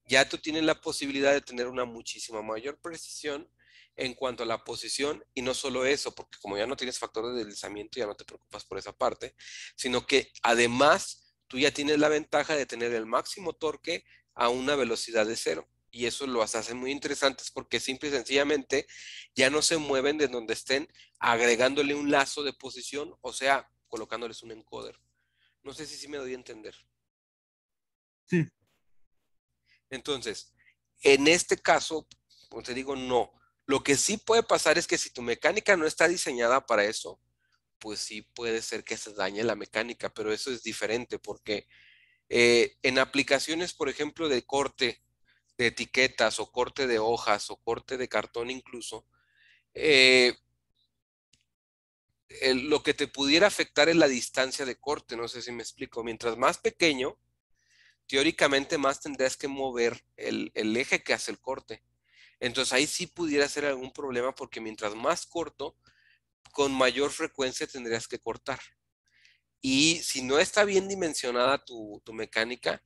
ya tú tienes la posibilidad de tener una muchísima mayor precisión en cuanto a la posición, y no solo eso, porque como ya no tienes factor de deslizamiento, ya no te preocupas por esa parte, sino que además tú ya tienes la ventaja de tener el máximo torque a una velocidad de cero. Y eso los hace muy interesantes porque simple y sencillamente ya no se mueven de donde estén agregándole un lazo de posición, o sea, colocándoles un encoder. No sé si me doy a entender. Sí, Entonces, en este caso, como te digo, no. Lo que sí puede pasar es que si tu mecánica no está diseñada para eso, pues sí puede ser que se dañe la mecánica, pero eso es diferente porque en aplicaciones, por ejemplo, de corte de etiquetas o corte de hojas o corte de cartón incluso, eh, lo que te pudiera afectar es la distancia de corte, no sé si me explico. Mientras más pequeño, teóricamente más tendrías que mover el eje que hace el corte. Entonces ahí sí pudiera ser algún problema porque mientras más corto, con mayor frecuencia tendrías que cortar. Y si no está bien dimensionada tu mecánica,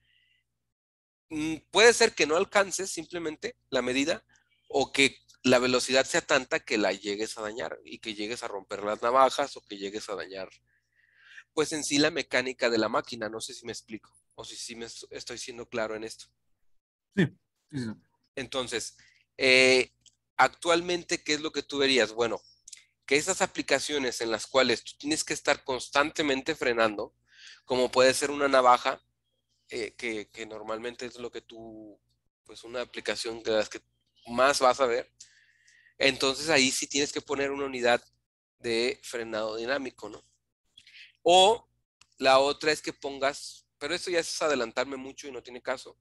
puede ser que no alcances simplemente la medida o que la velocidad sea tanta que la llegues a dañar y que llegues a romper las navajas o que llegues a dañar, pues en sí la mecánica de la máquina. No sé si me explico o si me estoy siendo claro en esto. sí, sí, sí. Entonces, actualmente, ¿qué es lo que tú verías? Bueno, que esas aplicaciones en las cuales tú tienes que estar constantemente frenando, como puede ser una navaja, que normalmente es lo que tú, pues una aplicación de las que más vas a ver, entonces ahí sí tienes que poner una unidad de frenado dinámico, ¿no? O la otra es que pongas, pero esto ya es adelantarme mucho y no tiene caso,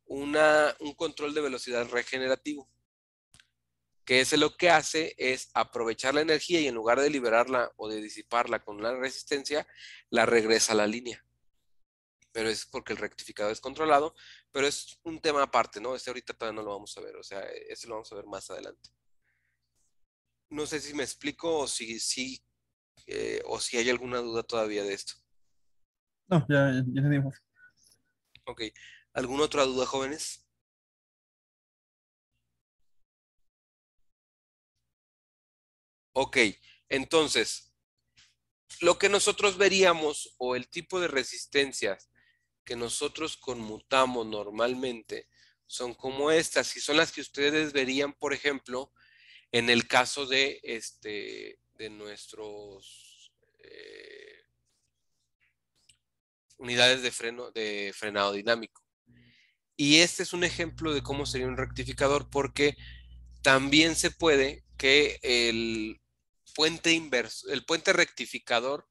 un control de velocidad regenerativo, que ese lo que hace es aprovechar la energía y en lugar de liberarla o de disiparla con la resistencia, la regresa a la línea. Pero es porque el rectificador es controlado, pero es un tema aparte, ¿no? Este ahorita todavía no lo vamos a ver, o sea, ese lo vamos a ver más adelante. No sé si me explico o o si hay alguna duda todavía de esto. No, ya entendimos. Ok, ¿alguna otra duda, jóvenes? Ok, entonces, lo que nosotros veríamos o el tipo de resistencias que nosotros conmutamos normalmente son como estas y son las que ustedes verían, por ejemplo, en el caso de nuestros unidades de frenado dinámico. Y este es un ejemplo de cómo sería un rectificador porque también se puede que el puente rectificador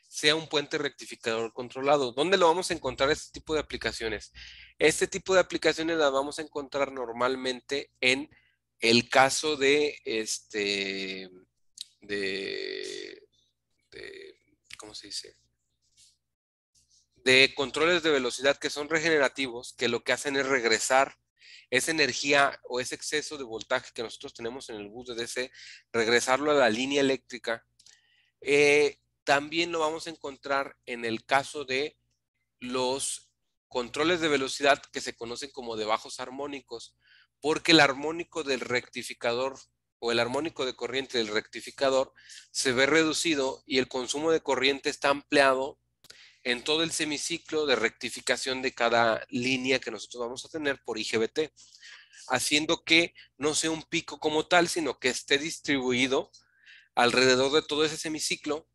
sea un puente rectificador controlado. ¿Dónde lo vamos a encontrar este tipo de aplicaciones? Este tipo de aplicaciones las vamos a encontrar normalmente en el caso de, ¿cómo se dice? De controles de velocidad que son regenerativos, que lo que hacen es regresar esa energía o ese exceso de voltaje que nosotros tenemos en el bus de DC, regresarlo a la línea eléctrica. También lo vamos a encontrar en el caso de los controles de velocidad que se conocen como de bajos armónicos, porque el armónico del rectificador o el armónico de corriente del rectificador se ve reducido y el consumo de corriente está ampliado en todo el semiciclo de rectificación de cada línea que nosotros vamos a tener por IGBT, haciendo que no sea un pico como tal, sino que esté distribuido alrededor de todo ese semiciclo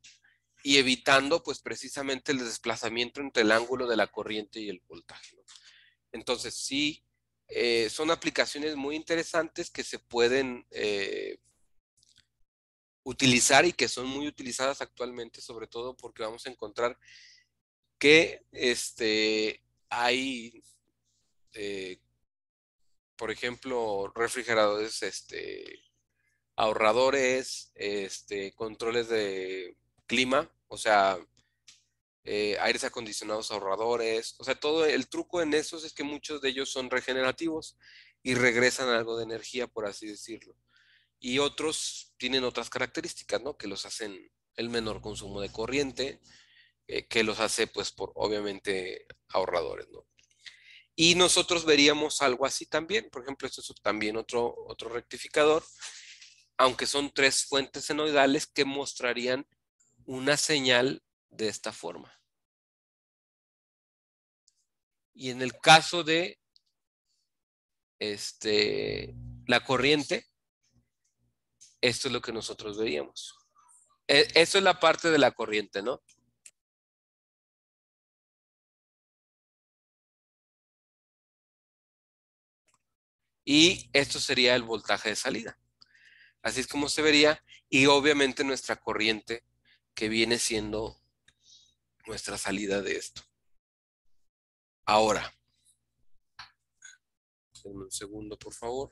y evitando pues precisamente el desplazamiento entre el ángulo de la corriente y el voltaje, ¿no? Entonces sí, son aplicaciones muy interesantes que se pueden utilizar y que son muy utilizadas actualmente, sobre todo porque vamos a encontrar que hay, eh, por ejemplo, refrigeradores, ahorradores, controles de clima, o sea, aires acondicionados ahorradores, o sea, todo el truco en esos es que muchos de ellos son regenerativos y regresan algo de energía, por así decirlo. Y otros tienen otras características, ¿no? Que los hacen el menor consumo de corriente, que los hace, pues, obviamente ahorradores, ¿no? Y nosotros veríamos algo así también. Por ejemplo, esto es también otro rectificador aunque son 3 fuentes senoidales que mostrarían una señal de esta forma. Y en el caso de la corriente, esto es lo que nosotros veíamos. Esto es la parte de la corriente, ¿no? Y esto sería el voltaje de salida. Así es como se vería. Y obviamente nuestra corriente, que viene siendo nuestra salida de esto. Ahora, denme un segundo, por favor.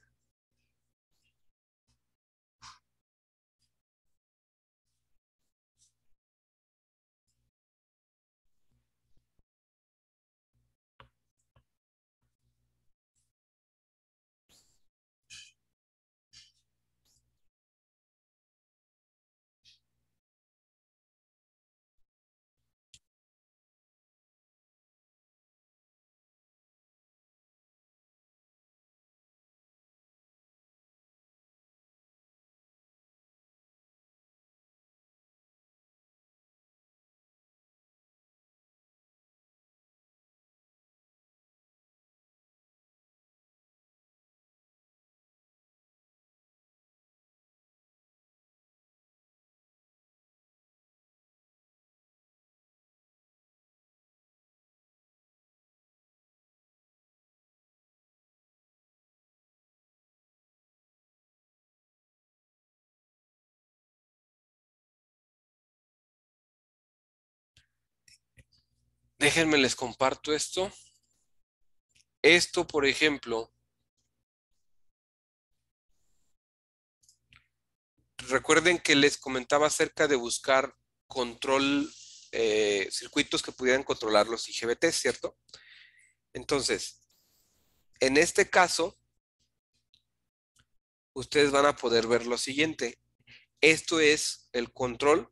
Déjenme les comparto esto. Esto, por ejemplo, recuerden que les comentaba acerca de buscar circuitos que pudieran controlar los IGBT, ¿cierto? Entonces, en este caso, ustedes van a poder ver lo siguiente. Esto es el control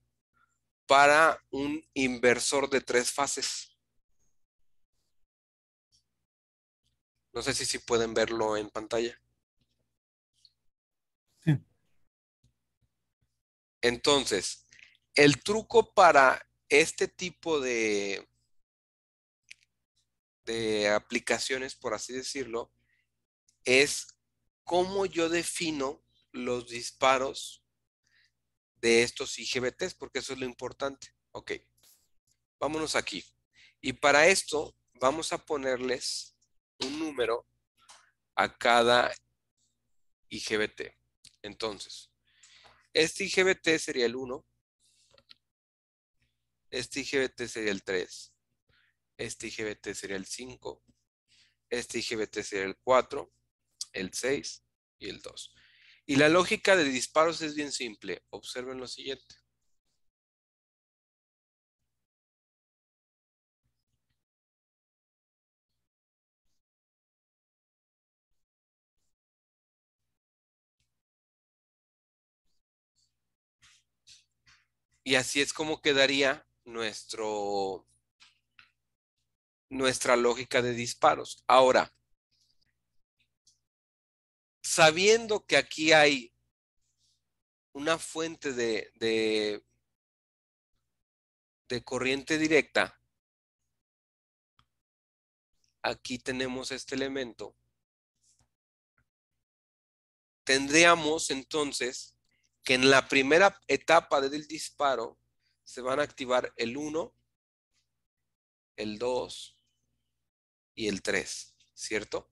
para un inversor de 3 fases. No sé si pueden verlo en pantalla. Sí. Entonces, el truco para este tipo de aplicaciones, por así decirlo, es cómo yo defino los disparos de estos IGBTs, porque eso es lo importante. Ok, vámonos aquí. Y para esto vamos a ponerles un número a cada IGBT. Entonces, este IGBT sería el 1, este IGBT sería el 3, este IGBT sería el 5, este IGBT sería el 4, el 6 y el 2. Y la lógica de disparos es bien simple. Observen lo siguiente. Y así es como quedaría nuestra lógica de disparos. Ahora, sabiendo que aquí hay una fuente de corriente directa, aquí tenemos este elemento. Tendríamos entonces que en la primera etapa del disparo se van a activar el 1, el 2 y el 3, ¿cierto?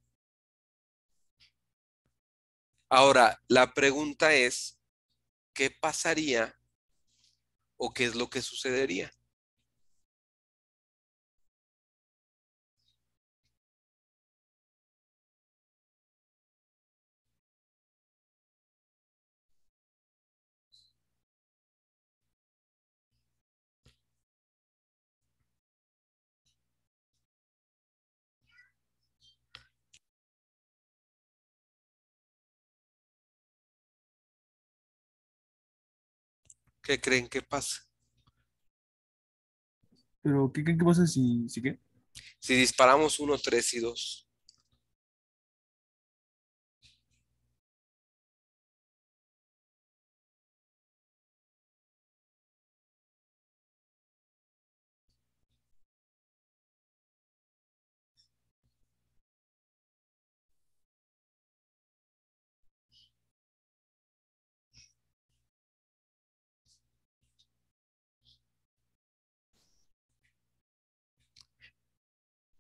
Ahora, la pregunta es, ¿qué pasaría o qué es lo que sucedería? ¿Qué creen que pasa? Pero, ¿qué creen que pasa si qué? Si disparamos 1, 3 y 2.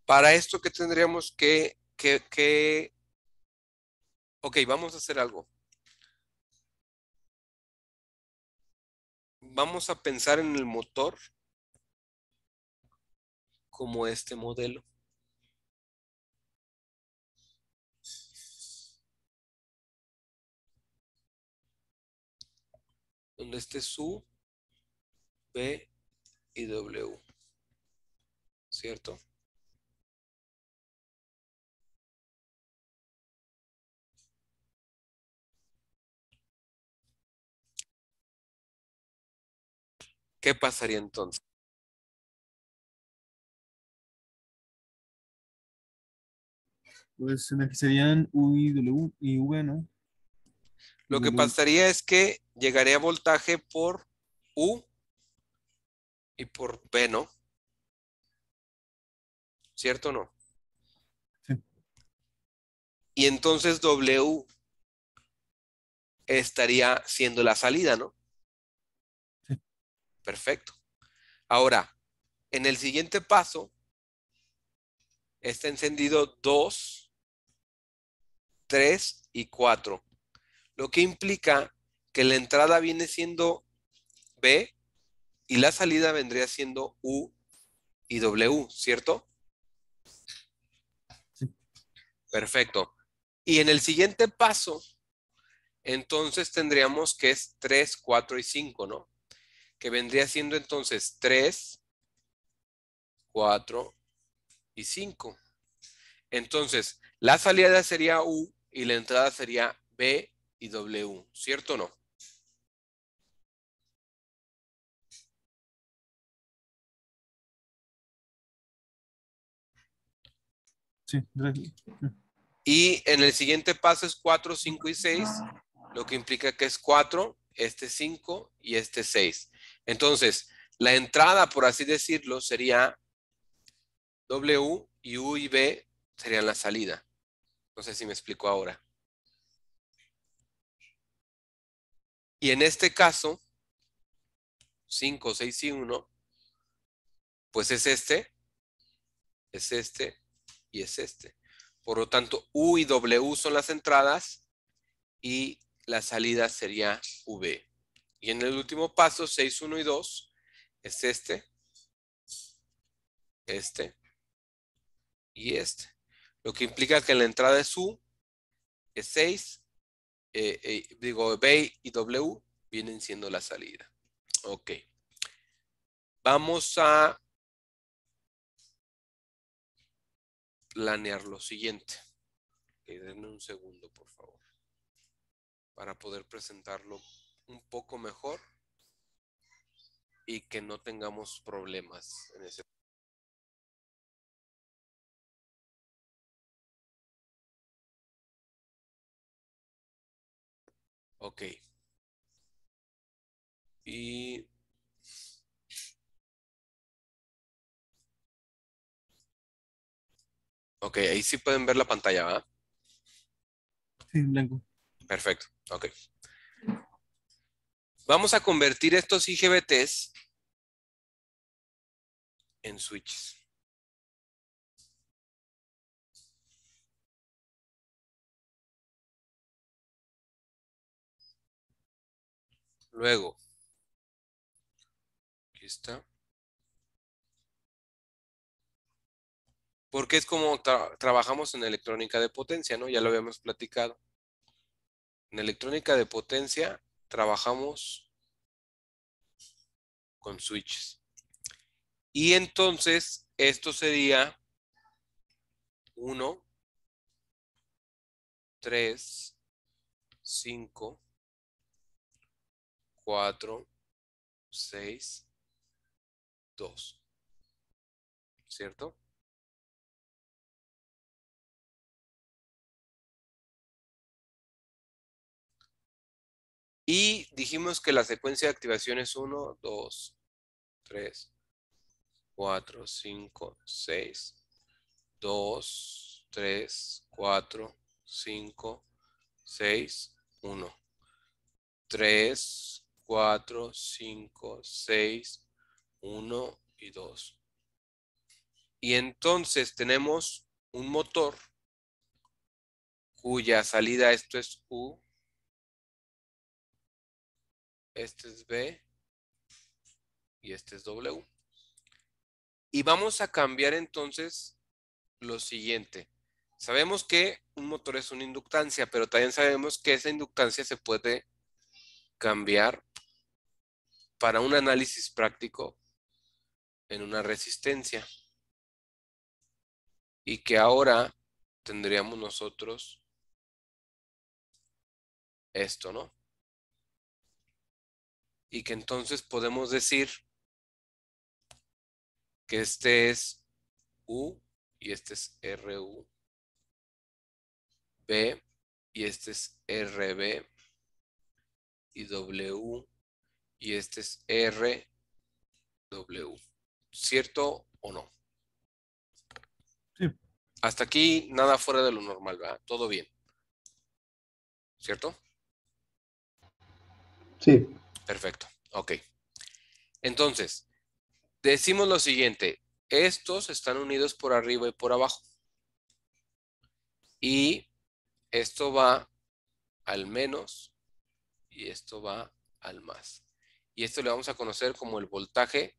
Para esto que tendríamos ok, vamos a hacer algo. Vamos a pensar en el motor como este modelo. Donde esté su, B y W. ¿Cierto? ¿Qué pasaría entonces? Pues serían U y W y V, ¿no? Lo que W. pasaría es que llegaría voltaje por U y por B, ¿no? ¿Cierto o no? Sí. Y entonces W estaría siendo la salida, ¿no? Sí. Perfecto. Ahora, en el siguiente paso, está encendido 2, 3 y 4. Lo que implica que la entrada viene siendo B y la salida vendría siendo U y W, ¿cierto? Sí. Perfecto. Y en el siguiente paso, entonces tendríamos que es 3, 4 y 5, ¿no? Que vendría siendo entonces 3, 4 y 5. Entonces, la salida sería U y la entrada sería B y W, ¿cierto o no? Sí. Y en el siguiente paso es 4, 5 y 6, lo que implica que es 4, este 5 y este 6. Entonces, la entrada, por así decirlo, sería W y U y B serían la salida. No sé si me explico ahora. Y en este caso, 5, 6 y 1, pues es este y es este. Por lo tanto, U y W son las entradas y la salida sería V. Y en el último paso, 6, 1 y 2, es este y este. Lo que implica que la entrada es U, es 6, B y W vienen siendo la salida. Ok. Vamos a planear lo siguiente. Denme un segundo, por favor, para poder presentarlo un poco mejor y que no tengamos problemas en ese. Ok. Y ok, ahí sí pueden ver la pantalla, ¿verdad? Sí, blanco. Perfecto. Ok. Vamos a convertir estos IGBTs en switches. Luego, aquí está. Porque es como trabajamos en electrónica de potencia, ¿no? Ya lo habíamos platicado. En electrónica de potencia trabajamos con switches. Y entonces esto sería 1, 3, 5, 4, 6, 2. ¿Cierto? Y dijimos que la secuencia de activación es 1, 2, 3, 4, 5, 6, 2, 3, 4, 5, 6, 1. 3, 4, 5, 6, 1 y 2. Y entonces tenemos un motor cuya salida, esto es U, este es B y este es W. Y vamos a cambiar entonces lo siguiente. Sabemos que un motor es una inductancia, pero también sabemos que esa inductancia se puede cambiar para un análisis práctico en una resistencia. Y que ahora tendríamos nosotros esto, ¿no? Y que entonces podemos decir que este es U y este es RU, B y este es RB y W y este es RW. ¿Cierto o no? Sí. Hasta aquí nada fuera de lo normal, ¿verdad? Todo bien. ¿Cierto? Sí. Perfecto. Ok. Entonces, decimos lo siguiente. Estos están unidos por arriba y por abajo. Y esto va al menos y esto va al más. Y esto le vamos a conocer como el voltaje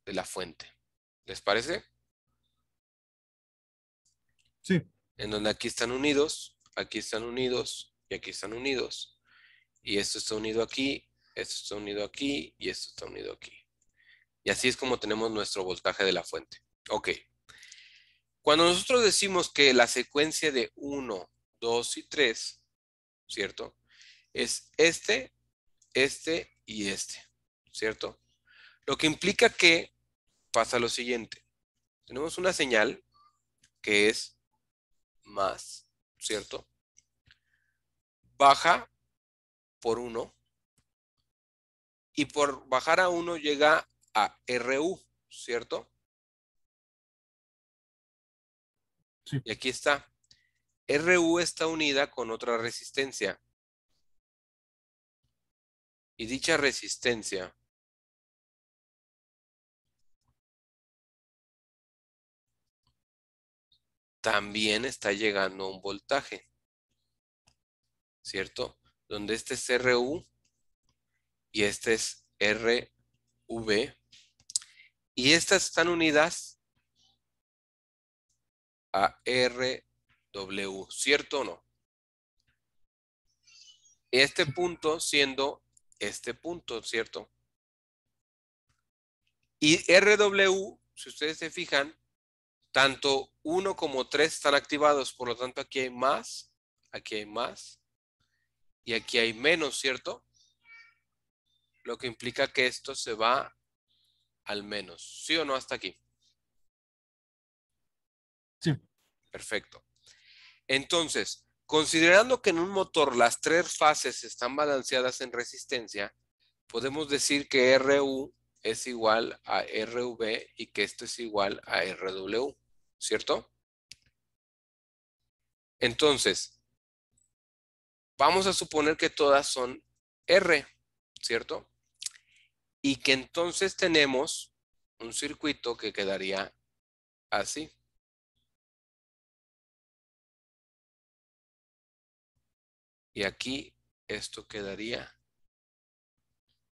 de la fuente. ¿Les parece? Sí. En donde aquí están unidos y aquí están unidos. Y esto está unido aquí, esto está unido aquí y esto está unido aquí. Y así es como tenemos nuestro voltaje de la fuente. Ok. Cuando nosotros decimos que la secuencia de 1, 2 y 3, ¿cierto? Es este y este, ¿cierto? Lo que implica que pasa lo siguiente. Tenemos una señal que es más, ¿cierto? Baja por 1 y por bajar a 1 llega a RU, ¿cierto? Sí. Y aquí está. RU está unida con otra resistencia. Y dicha resistencia también está llegando a un voltaje, ¿cierto? Donde este es RU y este es RV. Y estas están unidas a RW, ¿cierto o no? Este punto siendo este punto, ¿cierto? Y RW, si ustedes se fijan, tanto 1 como 3 están activados, por lo tanto aquí hay más y aquí hay menos, ¿cierto? Lo que implica que esto se va al menos, ¿sí o no hasta aquí? Sí. Perfecto. Entonces, considerando que en un motor las tres fases están balanceadas en resistencia, podemos decir que RU es igual a RV y que esto es igual a RW, ¿cierto? Entonces, vamos a suponer que todas son R, ¿cierto? Y que entonces tenemos un circuito que quedaría así. Y aquí esto quedaría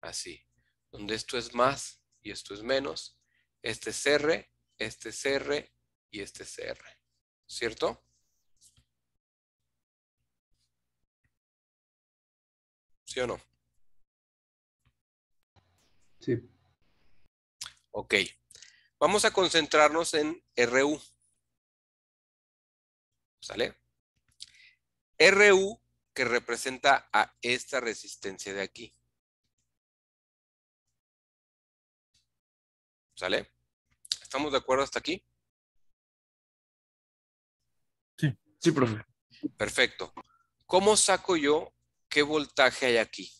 así, donde esto es más y esto es menos. Este es R, este es R y este es R, ¿cierto? ¿Sí o no? Sí. Ok. Vamos a concentrarnos en RU. ¿Sale? RU que representa a esta resistencia de aquí. ¿Sale? ¿Estamos de acuerdo hasta aquí? Sí. Sí, profe. Perfecto. ¿Cómo saco yo qué voltaje hay aquí?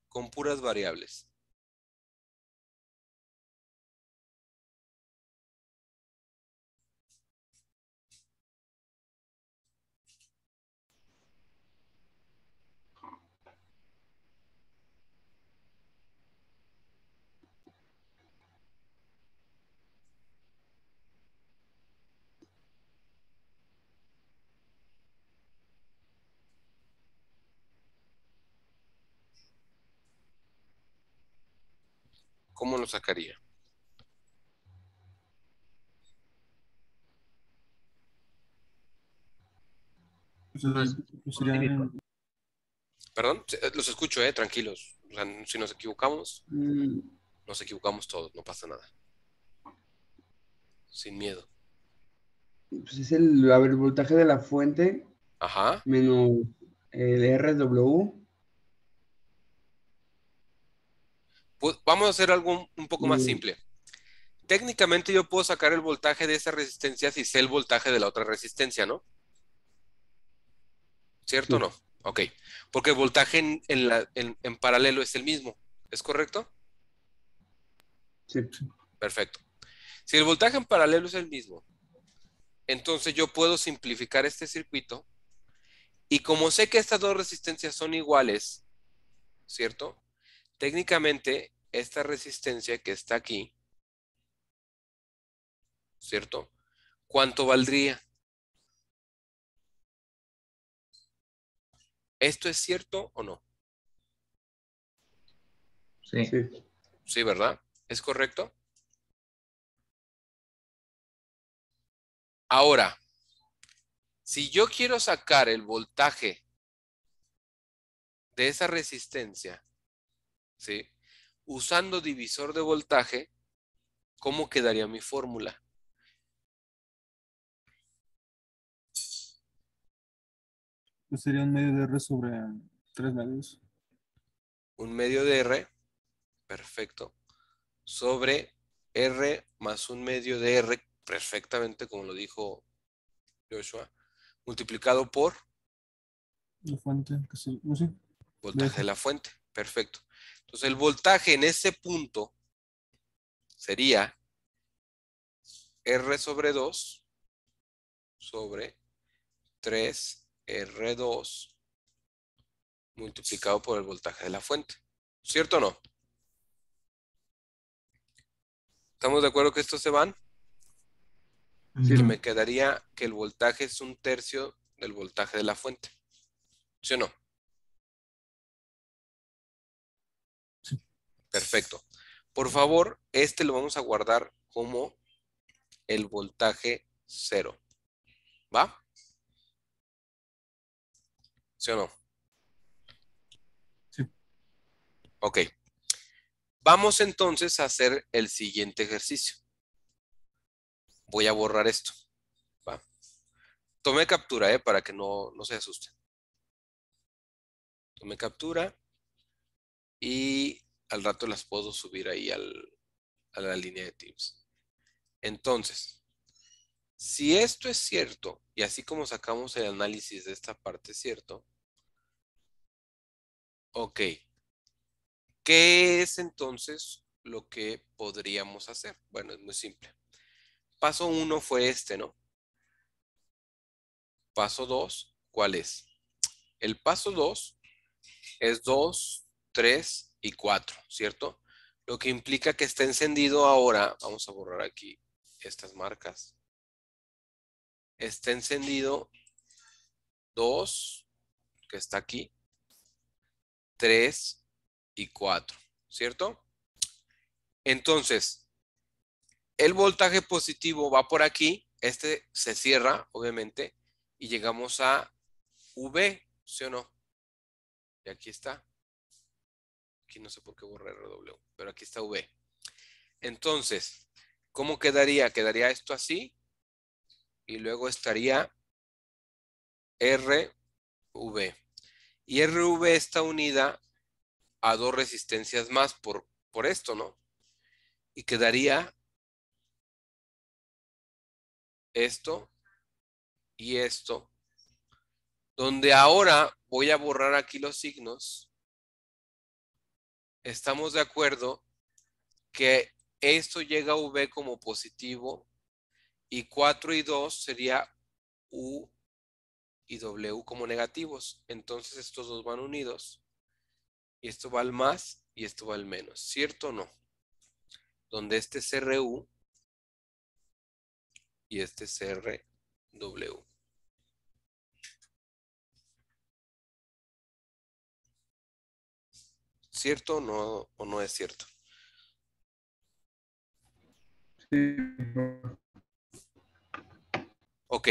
Con puras variables. ¿Cómo lo sacaría? Pues, sería- Perdón, los escucho, tranquilos. O sea, si nos equivocamos, Mm, nos equivocamos todos, no pasa nada. Sin miedo. pues es el, a ver, el voltaje de la fuente Ajá. menos el RW. Pues vamos a hacer algo un poco más Mm, simple. Técnicamente yo puedo sacar el voltaje de esa resistencia si sé el voltaje de la otra resistencia, ¿no? ¿Cierto o sí, no? Ok. Porque el voltaje en paralelo es el mismo. ¿Es correcto? sí, Perfecto. Si el voltaje en paralelo es el mismo, entonces yo puedo simplificar este circuito y como sé que estas dos resistencias son iguales, ¿cierto? Técnicamente esta resistencia que está aquí, ¿cierto? ¿Cuánto valdría? ¿Esto es cierto o no? Sí. sí. Sí, ¿verdad? ¿Es correcto? Ahora, si yo quiero sacar el voltaje de esa resistencia, ¿sí? Usando divisor de voltaje, ¿cómo quedaría mi fórmula? pues sería un medio de R sobre 3 medios. Un medio de R, perfecto, sobre R más un medio de R, perfectamente como lo dijo Joshua, multiplicado por La fuente, que sí, no sé. voltaje de la fuente, perfecto. Entonces el voltaje en ese punto sería R sobre 2 sobre 3R2 multiplicado por el voltaje de la fuente. ¿Cierto o no? ¿Estamos de acuerdo que estos se van? Sí. Que me quedaría que el voltaje es un tercio del voltaje de la fuente. ¿Sí o no? Sí. Perfecto. Por favor, este lo vamos a guardar como el voltaje 0. ¿Va? ¿Sí o no? Sí. Ok. Vamos entonces a hacer el siguiente ejercicio. Voy a borrar esto. ¿Va? Tomé captura, para que no se asusten. Tomé captura y al rato las puedo subir ahí a la línea de Teams. Entonces, si esto es cierto, y así como sacamos el análisis de esta parte, ¿cierto? Ok. ¿Qué es entonces lo que podríamos hacer? Bueno, es muy simple. Paso 1 fue este, ¿no? Paso 2, ¿cuál es? El paso 2 es 2, 3 y 4, ¿cierto? Lo que implica que está encendido ahora. Vamos a borrar aquí estas marcas. Está encendido 2, que está aquí, 3 y 4, ¿cierto? Entonces, el voltaje positivo va por aquí, este se cierra, obviamente, y llegamos a V, ¿sí o no? Y aquí está. Aquí no sé por qué borré RW, pero aquí está V. Entonces, ¿cómo quedaría? Quedaría esto así, y luego estaría RV. Y RV está unida a dos resistencias más por esto, ¿no? Y quedaría esto y esto, donde ahora voy a borrar aquí los signos. Estamos de acuerdo que esto llega a V como positivo y 4 y 2 sería U y W como negativos. Entonces estos dos van unidos y esto va al más y esto va al menos. ¿Cierto o no? Donde este es RU y este es RW. ¿Cierto o no es cierto? Sí. Ok.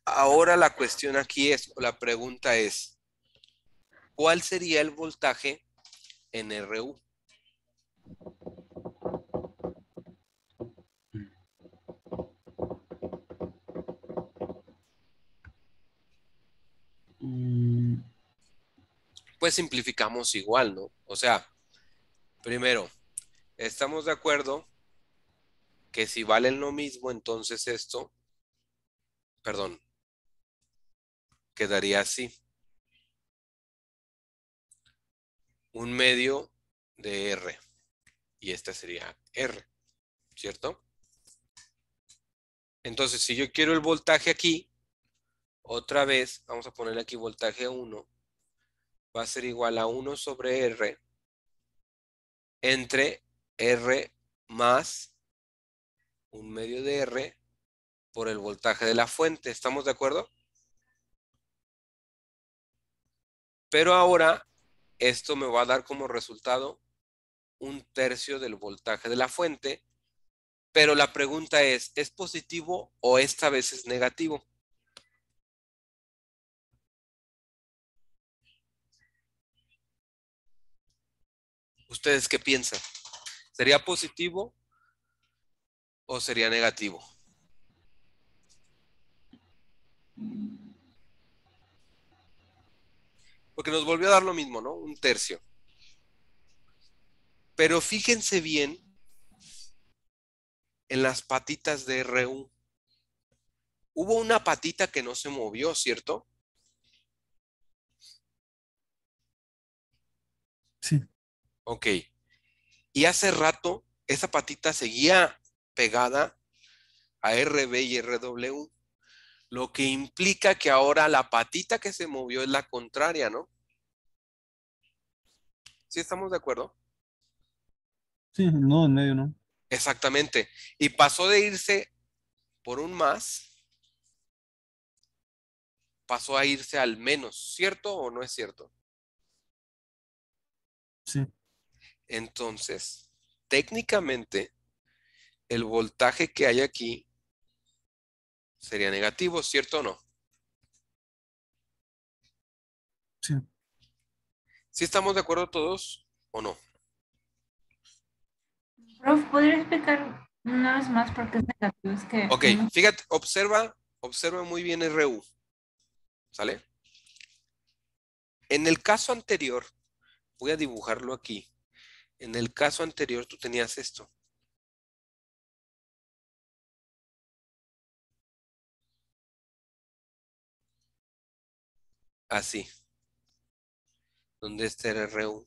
Ahora la cuestión aquí es, o la pregunta es, ¿cuál sería el voltaje en RU? Pues simplificamos igual, ¿no? O sea, primero, estamos de acuerdo que si valen lo mismo, entonces esto, perdón, quedaría así. 1/2 de R. Y esta sería R, ¿cierto? Entonces, si yo quiero el voltaje aquí, otra vez, vamos a ponerle aquí voltaje 1, va a ser igual a 1 sobre R entre R más 1/2 de R por el voltaje de la fuente. ¿Estamos de acuerdo? Pero ahora esto me va a dar como resultado 1/3 del voltaje de la fuente. Pero la pregunta ¿es positivo o esta vez es negativo? ¿Ustedes qué piensan? ¿Sería positivo o sería negativo? Porque nos volvió a dar lo mismo, ¿no? 1/3. Pero fíjense bien en las patitas de RU. Hubo una patita que no se movió, ¿cierto? Sí. Ok. Y hace rato esa patita seguía pegada a RB y RW, lo que implica que ahora la patita que se movió es la contraria, ¿no? ¿Sí estamos de acuerdo? Sí, no, en medio, ¿no? Exactamente. Y pasó de irse por un más, pasó a irse al menos, ¿cierto o no es cierto? Sí, Entonces, técnicamente, el voltaje que hay aquí sería negativo, ¿cierto o no? sí. ¿Sí estamos de acuerdo todos o no? Prof, ¿podría explicar una vez más por qué es negativo? Es que Ok, no. fíjate, observa muy bien RU, ¿sale? En el caso anterior, voy a dibujarlo aquí. En el caso anterior tú tenías esto. Así, donde este era RU.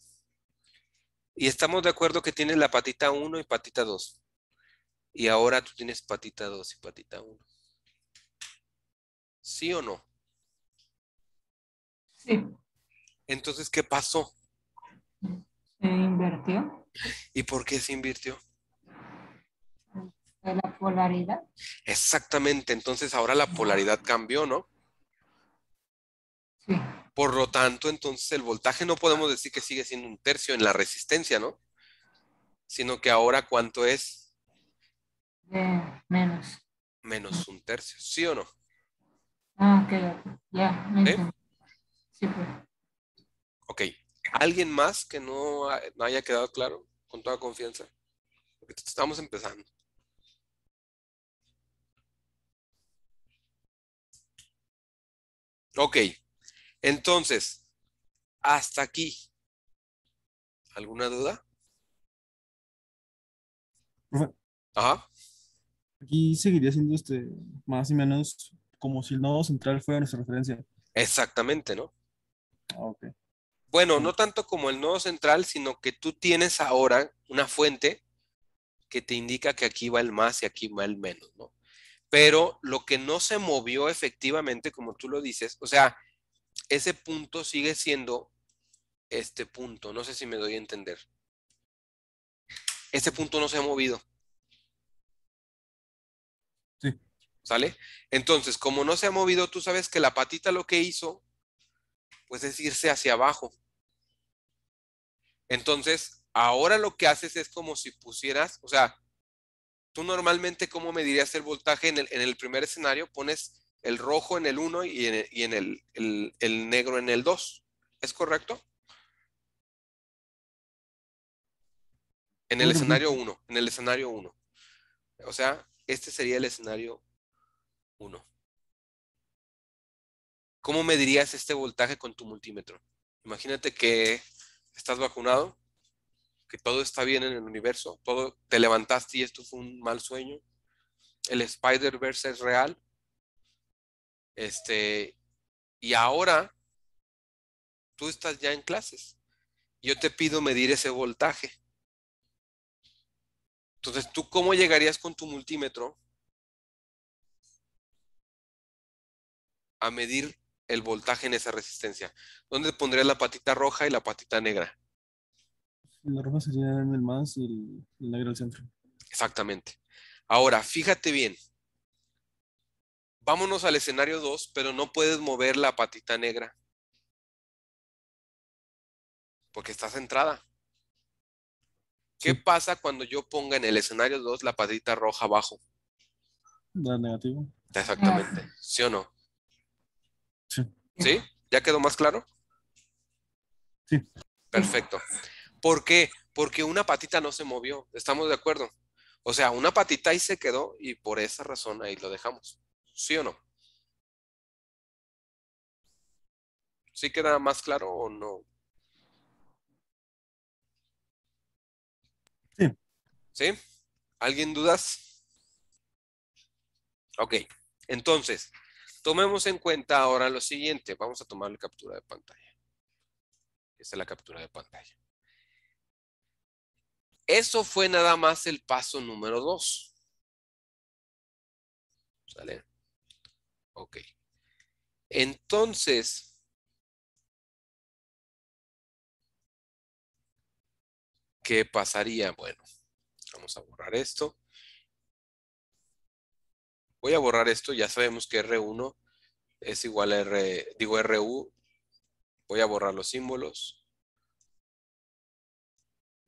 Y estamos de acuerdo que tienes la patita 1 y patita 2. Y ahora tú tienes patita 2 y patita 1. ¿Sí o no? Sí, Entonces, ¿qué pasó? se invirtió ¿Y por qué se invirtió? de la polaridad. Exactamente, entonces ahora la polaridad cambió, ¿no? Sí, Por lo tanto, entonces el voltaje no podemos decir que sigue siendo 1/3 en la resistencia, ¿no? Sino que ahora ¿cuánto es? de menos. Menos 1/3, ¿sí o no? Ah, ok, ya, me ¿Sí? entendí. Sí, pues. Ok. ¿Alguien más que no haya quedado claro? Con toda confianza. Porque estamos empezando. Ok. Entonces, hasta aquí. ¿Alguna duda? Profe, Ajá. aquí seguiría siendo más y menos como si el nodo central fuera nuestra referencia. Exactamente, ¿no? Ah, ok. Bueno, Sí, no tanto como el nodo central, sino que tú tienes ahora una fuente que te indica que aquí va el más y aquí va el menos, ¿no? Pero lo que no se movió efectivamente, como tú lo dices, o sea, ese punto sigue siendo este punto. No sé si me doy a entender. Ese punto no se ha movido, sí, ¿sale? Entonces, como no se ha movido, tú sabes que la patita lo que hizo, pues es irse hacia abajo. Entonces, ahora lo que haces es como si pusieras, o sea, Tú normalmente, ¿cómo medirías el voltaje en el primer escenario? Pones el rojo en el 1 y el negro en el 2. ¿Es correcto? En el ¿Puedes repetir? escenario 1. En el escenario 1. O sea, este sería el escenario 1. ¿Cómo medirías este voltaje con tu multímetro? Imagínate que estás vacunado, que todo está bien en el universo, todo te levantaste y esto fue un mal sueño. El Spider-Verse es real. Y ahora tú estás ya en clases. Yo te pido medir ese voltaje. Entonces, ¿tú cómo llegarías con tu multímetro a medir el voltaje en esa resistencia? ¿Dónde pondrías la patita roja y la patita negra? La roja sería en el más y el negro al centro. Exactamente. Ahora, fíjate bien. Vámonos al escenario 2, pero no puedes mover la patita negra. Porque está centrada. ¿Qué Sí, pasa cuando yo ponga en el escenario 2 la patita roja abajo? da negativo. Exactamente. ¿Sí o no? Sí, ¿Sí? ¿Ya quedó más claro? sí. Perfecto. ¿Por qué? Porque una patita no se movió. ¿Estamos de acuerdo? O sea, una patita ahí se quedó y por esa razón ahí lo dejamos. ¿Sí o no? ¿Sí queda más claro o no? Sí. ¿Sí? ¿Alguien dudas? Ok. Entonces, tomemos en cuenta ahora lo siguiente. Vamos a tomar la captura de pantalla. Esta es la captura de pantalla. Eso fue nada más el paso número 2. ¿Sale? Ok. Entonces, ¿qué pasaría? Bueno, vamos a borrar esto. Voy a borrar esto. Ya sabemos que R1 es igual a RU. Voy a borrar los símbolos.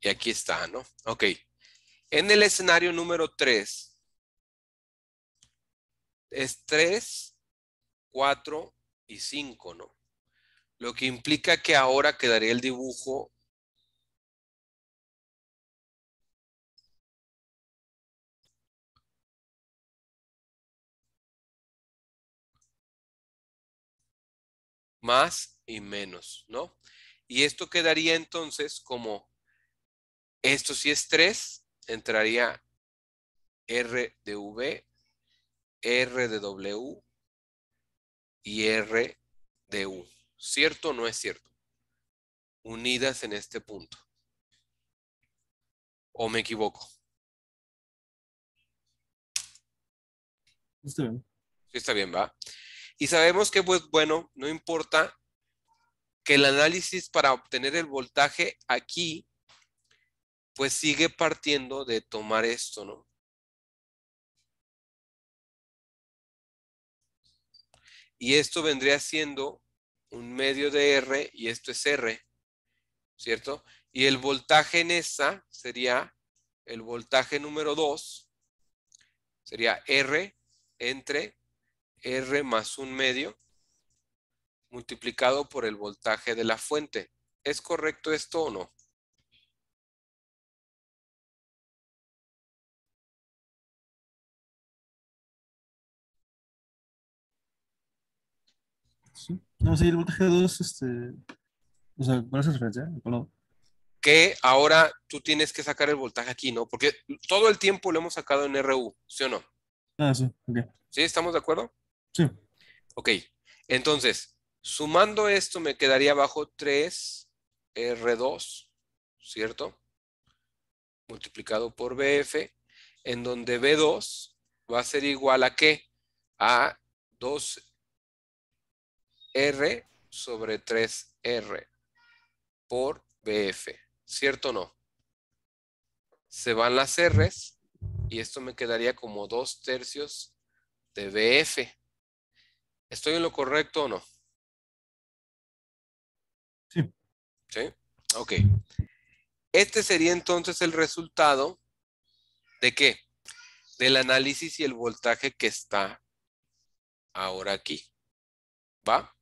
Y aquí está, ¿no? Ok. En el escenario número 3, es 3, 4 y 5, ¿no? Lo que implica que ahora quedaría el dibujo más y menos, ¿no? Y esto quedaría entonces como, esto si es 3, entraría R de V, R de W y R de U. ¿Cierto o no es cierto? Unidas en este punto. ¿O me equivoco? Está bien. Sí, está bien, ¿va? Y sabemos que, pues bueno, no importa que el análisis para obtener el voltaje aquí, pues sigue partiendo de tomar esto, ¿no? Y esto vendría siendo un medio de R y esto es R, ¿cierto? Y el voltaje en esa sería el voltaje número 2, sería R entre R más un medio multiplicado por el voltaje de la fuente. ¿Es correcto esto o no? Sí. No, sí, el voltaje 2, o sea, ¿cuál es la referencia? No. Que ahora tú tienes que sacar el voltaje aquí, ¿no? Porque todo el tiempo lo hemos sacado en RU, ¿sí o no? Ah, sí, ok. ¿Sí? ¿Estamos de acuerdo? Sí, Ok, entonces, sumando esto me quedaría abajo 3R2, ¿cierto? Multiplicado por BF, en donde B2 va a ser igual a ¿qué? A 2R sobre 3R por BF, ¿cierto o no? Se van las R's y esto me quedaría como 2/3 de BF. ¿Estoy en lo correcto o no? sí. ¿Sí? Ok. Este sería entonces el resultado ¿de qué? del análisis y el voltaje que está ahora aquí. ¿Va?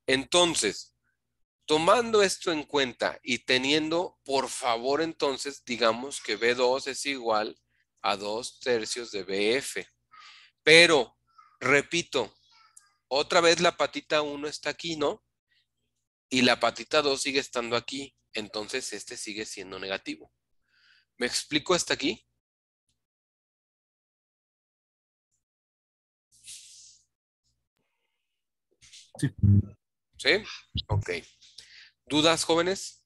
Entonces, tomando esto en cuenta y teniendo, por favor, entonces, digamos que B2 es igual a 2/3 de BF. Pero, repito, otra vez la patita 1 está aquí, ¿no? Y la patita 2 sigue estando aquí. Entonces, este sigue siendo negativo. ¿Me explico hasta aquí? Sí. ¿Sí? Ok. ¿Dudas, jóvenes?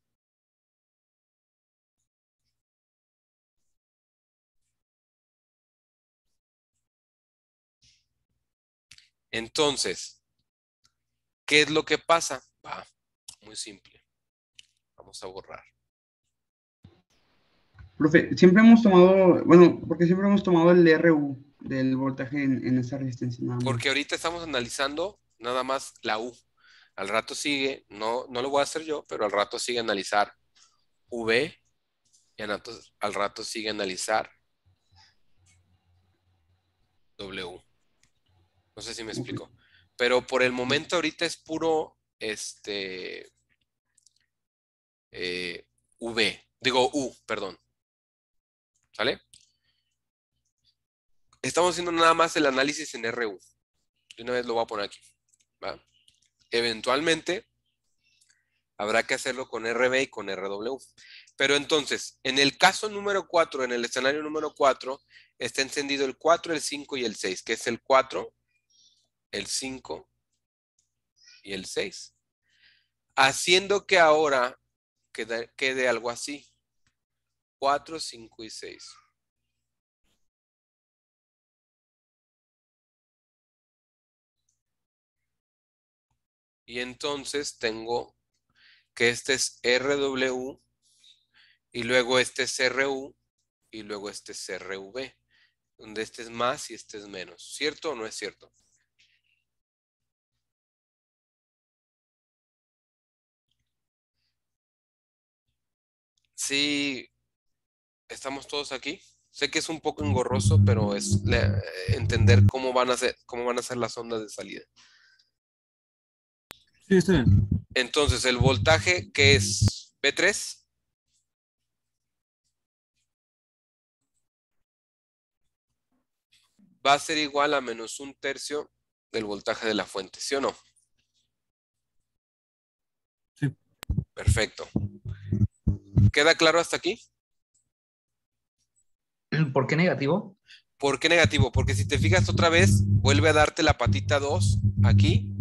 Entonces, ¿qué es lo que pasa? Va, muy simple. Vamos a borrar. Profe, siempre hemos tomado, bueno, porque siempre hemos tomado el RU del voltaje en esa resistencia nada más. Porque ahorita estamos analizando nada más la U. Al rato sigue, no lo voy a hacer yo, pero al rato sigue analizar V y al rato sigue analizar W. No sé si me explico. Pero por el momento ahorita es puro U, perdón. ¿Sale? Estamos haciendo nada más el análisis en RU. De una vez lo voy a poner aquí. ¿Va? Eventualmente habrá que hacerlo con RB y con RW. Pero entonces, en el caso número 4, en el escenario número 4, está encendido el 4, el 5 y el 6, que es el 4, el 5 y el 6. Haciendo que ahora quede algo así. 4, 5 y 6. Y entonces tengo que este es RW y luego este es RU y luego este es RV, donde este es más y este es menos. ¿Cierto o no es cierto? Sí, estamos todos aquí. Sé que es un poco engorroso, pero es entender cómo van a ser las ondas de salida. Sí, está bien. Entonces, el voltaje que es B3 va a ser igual a menos 1/3 del voltaje de la fuente, ¿sí o no? Sí. Perfecto. ¿Queda claro hasta aquí? ¿Por qué negativo? ¿Por qué negativo? Porque si te fijas otra vez, vuelve a darte la patita 2 aquí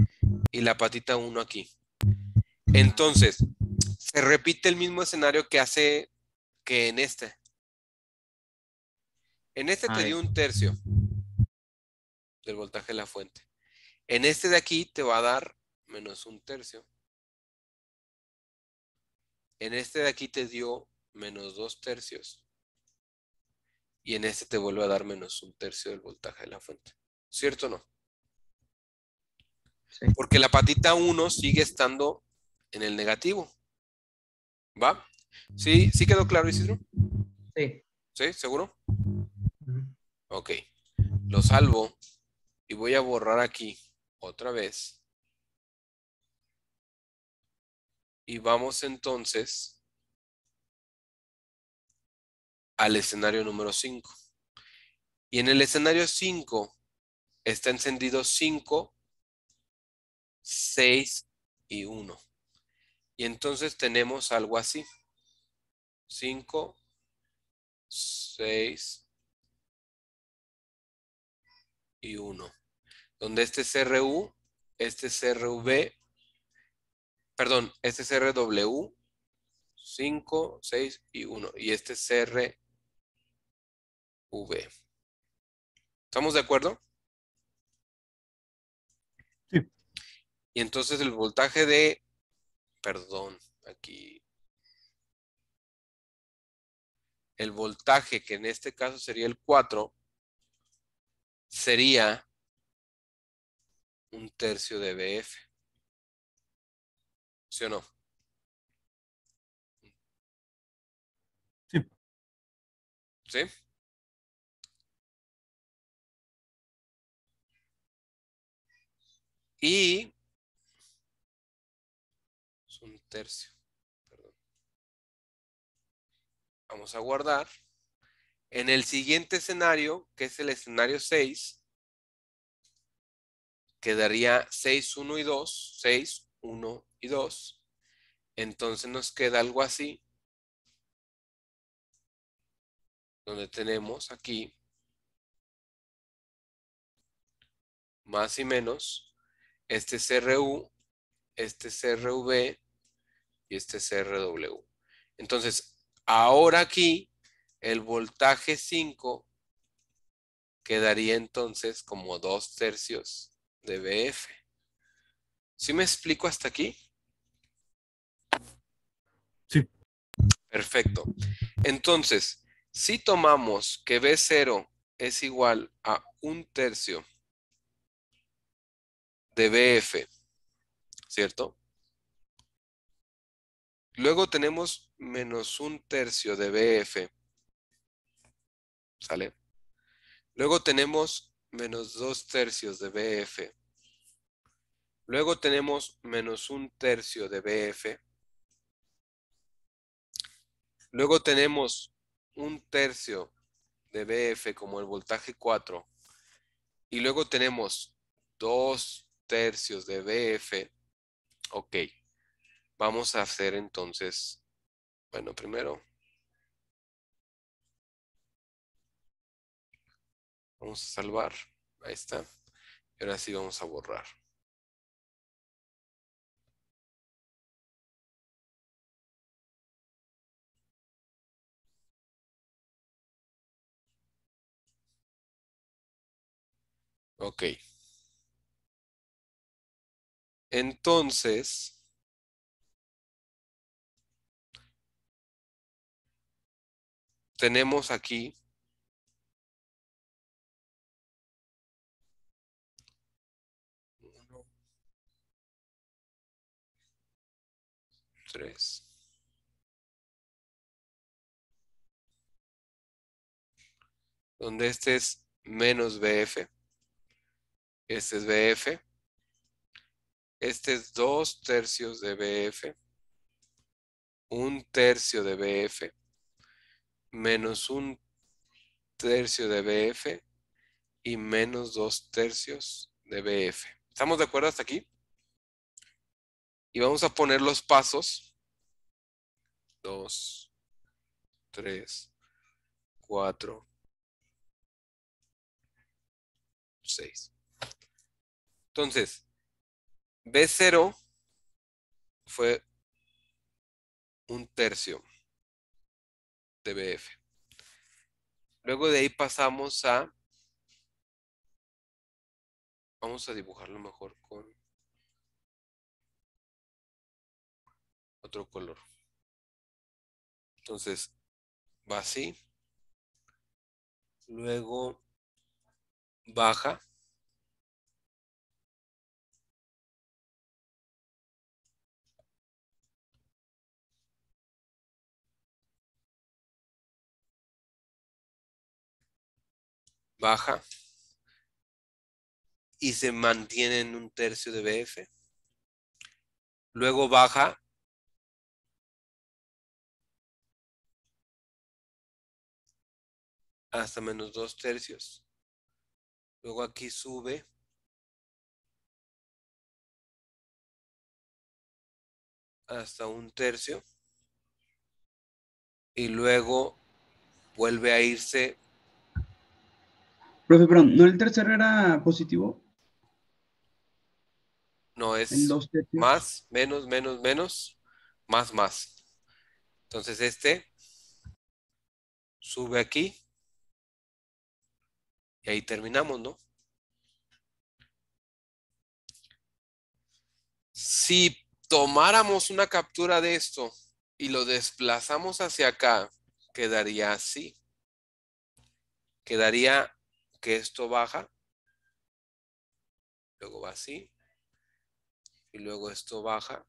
y la patita 1 aquí. Entonces, se repite el mismo escenario que hace que en este. En este te dio 1/3 del voltaje de la fuente. En este de aquí te va a dar menos 1/3. En este de aquí te dio menos 2/3. Y en este te vuelve a dar menos 1/3 del voltaje de la fuente. ¿Cierto o no? Sí. Porque la patita 1 sigue estando en el negativo. ¿Va? ¿Sí quedó claro, Isidro? Sí. ¿Sí? ¿Seguro? Ujú. Ok. Lo salvo y voy a borrar aquí otra vez. Y vamos entonces al escenario número 5. Y en el escenario 5 está encendido 5, 6 y 1. Y entonces tenemos algo así. 5, 6 y 1. Donde este es RU, este es RV, perdón, este es RW, 5, 6 y 1. Y este es RV. ¿Estamos de acuerdo? Sí. Y entonces el voltaje de, perdón, aquí, el voltaje que en este caso sería el 4, sería 1/3 de BF. ¿Sí o no? Sí. ¿Sí? Y es un tercio. Perdón. Vamos a guardar. En el siguiente escenario, que es el escenario 6, quedaría 6, 1 y 2. 6, 1 y 2. Entonces nos queda algo así. Donde tenemos aquí más y menos. Este es CRU, este es CRV y este es CRW. Entonces, ahora aquí el voltaje 5 quedaría entonces como 2 tercios de BF. ¿Sí me explico hasta aquí? Sí. Perfecto. Entonces, si tomamos que B0 es igual a 1 tercio de BF, ¿cierto? Luego tenemos menos 1 tercio de BF, ¿sale? Luego tenemos menos 2 tercios de BF. Luego tenemos menos 1 tercio de BF. Luego tenemos 1 tercio de BF como el voltaje 4. Y luego tenemos 2 tercios de BF. Ok. Vamos a hacer entonces, bueno, primero vamos a salvar. Ahí está. Y ahora sí vamos a borrar. Ok. Entonces, tenemos aquí 1, 3. Donde este es menos BF. Este es BF. Este es 2 tercios de BF. 1 tercio de BF. Menos 1 tercio de BF. Y menos 2 tercios de BF. ¿Estamos de acuerdo hasta aquí? Y vamos a poner los pasos. 2, 3, 4, 6. Entonces, B0 fue 1 tercio de BF. Luego de ahí pasamos a, vamos a dibujarlo mejor con otro color. Entonces, va así. Luego baja. Baja. Y se mantiene en 1 tercio de BF. Luego baja. Hasta menos 2 tercios. Luego aquí sube. Hasta 1 tercio. Y luego vuelve a irse. Profe, perdón, ¿no el tercero era positivo? No, El es 2 tercios. más, menos, menos, menos, más, más. Entonces este sube aquí. Y ahí terminamos, ¿no? Si tomáramos una captura de esto y lo desplazamos hacia acá, quedaría así. Quedaría que esto baja, luego va así, y luego esto baja,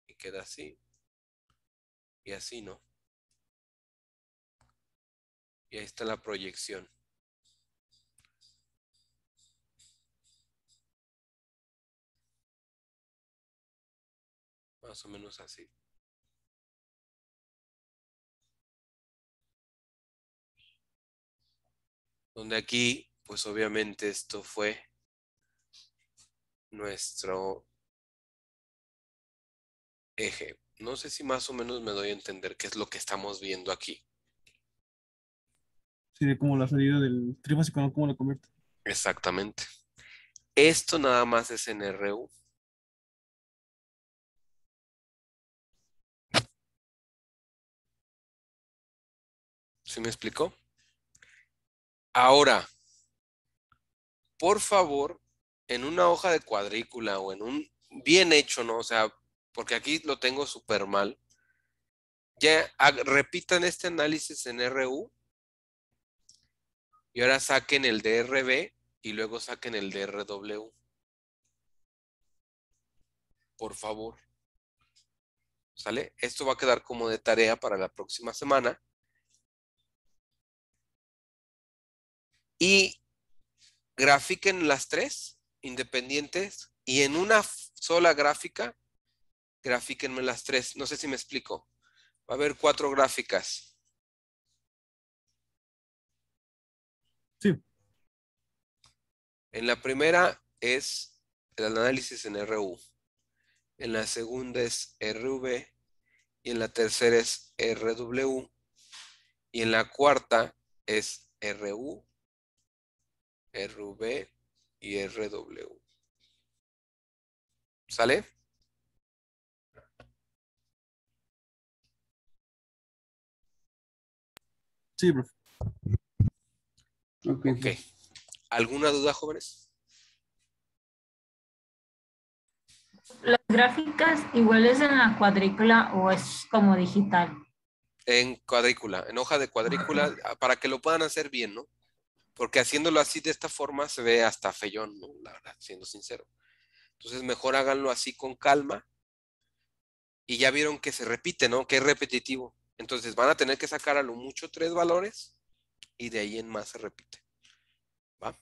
y queda así, y así, ¿no? Y ahí está la proyección. Más o menos así. Donde aquí, pues obviamente esto fue nuestro eje. No sé si más o menos me doy a entender qué es lo que estamos viendo aquí. Sería como la salida del trifásico, ¿no? ¿Cómo lo convierte? Exactamente. Esto nada más es en RU. ¿Sí me explicó? Ahora, por favor, en una hoja de cuadrícula o en un bien hecho, ¿no? O sea, porque aquí lo tengo súper mal. Ya repitan este análisis en RU y ahora saquen el de RB y luego saquen el de RW. Por favor. ¿Sale? Esto va a quedar como de tarea para la próxima semana. Y grafiquen las tres independientes y en una sola gráfica, grafíquenme las tres. No sé si me explico. Va a haber 4 gráficas. Sí, En la primera es el análisis en RU. En la segunda es RV. Y en la tercera es RW. Y en la cuarta es RU, RV y RW. ¿Sale? sí, profe. Ok. Ok. ¿Alguna duda, jóvenes? ¿Las gráficas iguales en la cuadrícula o es como digital? En cuadrícula, en hoja de cuadrícula, para que lo puedan hacer bien, ¿no? Porque haciéndolo así de esta forma se ve hasta feyón, ¿no? La verdad, siendo sincero. Entonces mejor háganlo así con calma. Y ya vieron que se repite, ¿no? Que es repetitivo. Entonces van a tener que sacar a lo mucho 3 valores y de ahí en más se repite. ¿Va?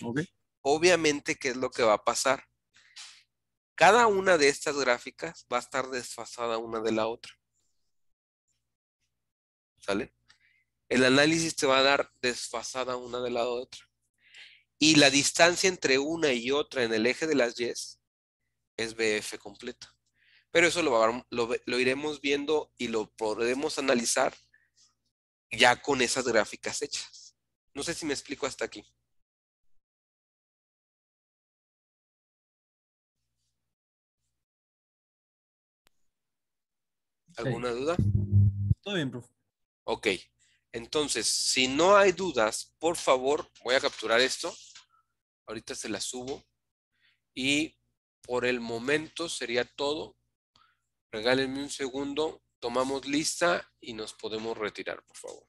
Ok. Obviamente, ¿qué es lo que va a pasar? Cada una de estas gráficas va a estar desfasada una de la otra. ¿Sale? El análisis te va a dar desfasada una de la otra. Y la distancia entre una y otra en el eje de las Y's es BF completa. Pero eso lo iremos viendo y lo podremos analizar ya con esas gráficas hechas. No sé si me explico hasta aquí. ¿Alguna duda? Todo bien, profe. Ok. Entonces, si no hay dudas, por favor, voy a capturar esto. Ahorita se la subo. Y por el momento sería todo. Regálenme un segundo. Tomamos lista y nos podemos retirar, por favor.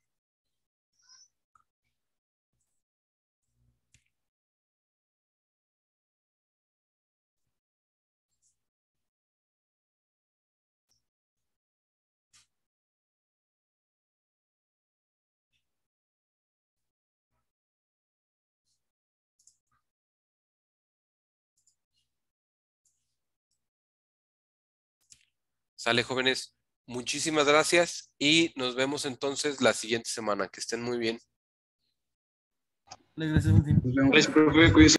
Sale, jóvenes. Muchísimas gracias y nos vemos entonces la siguiente semana. Que estén muy bien. Le agradecemos, Martín. Nos vemos. Gracias, profe. Cuídese.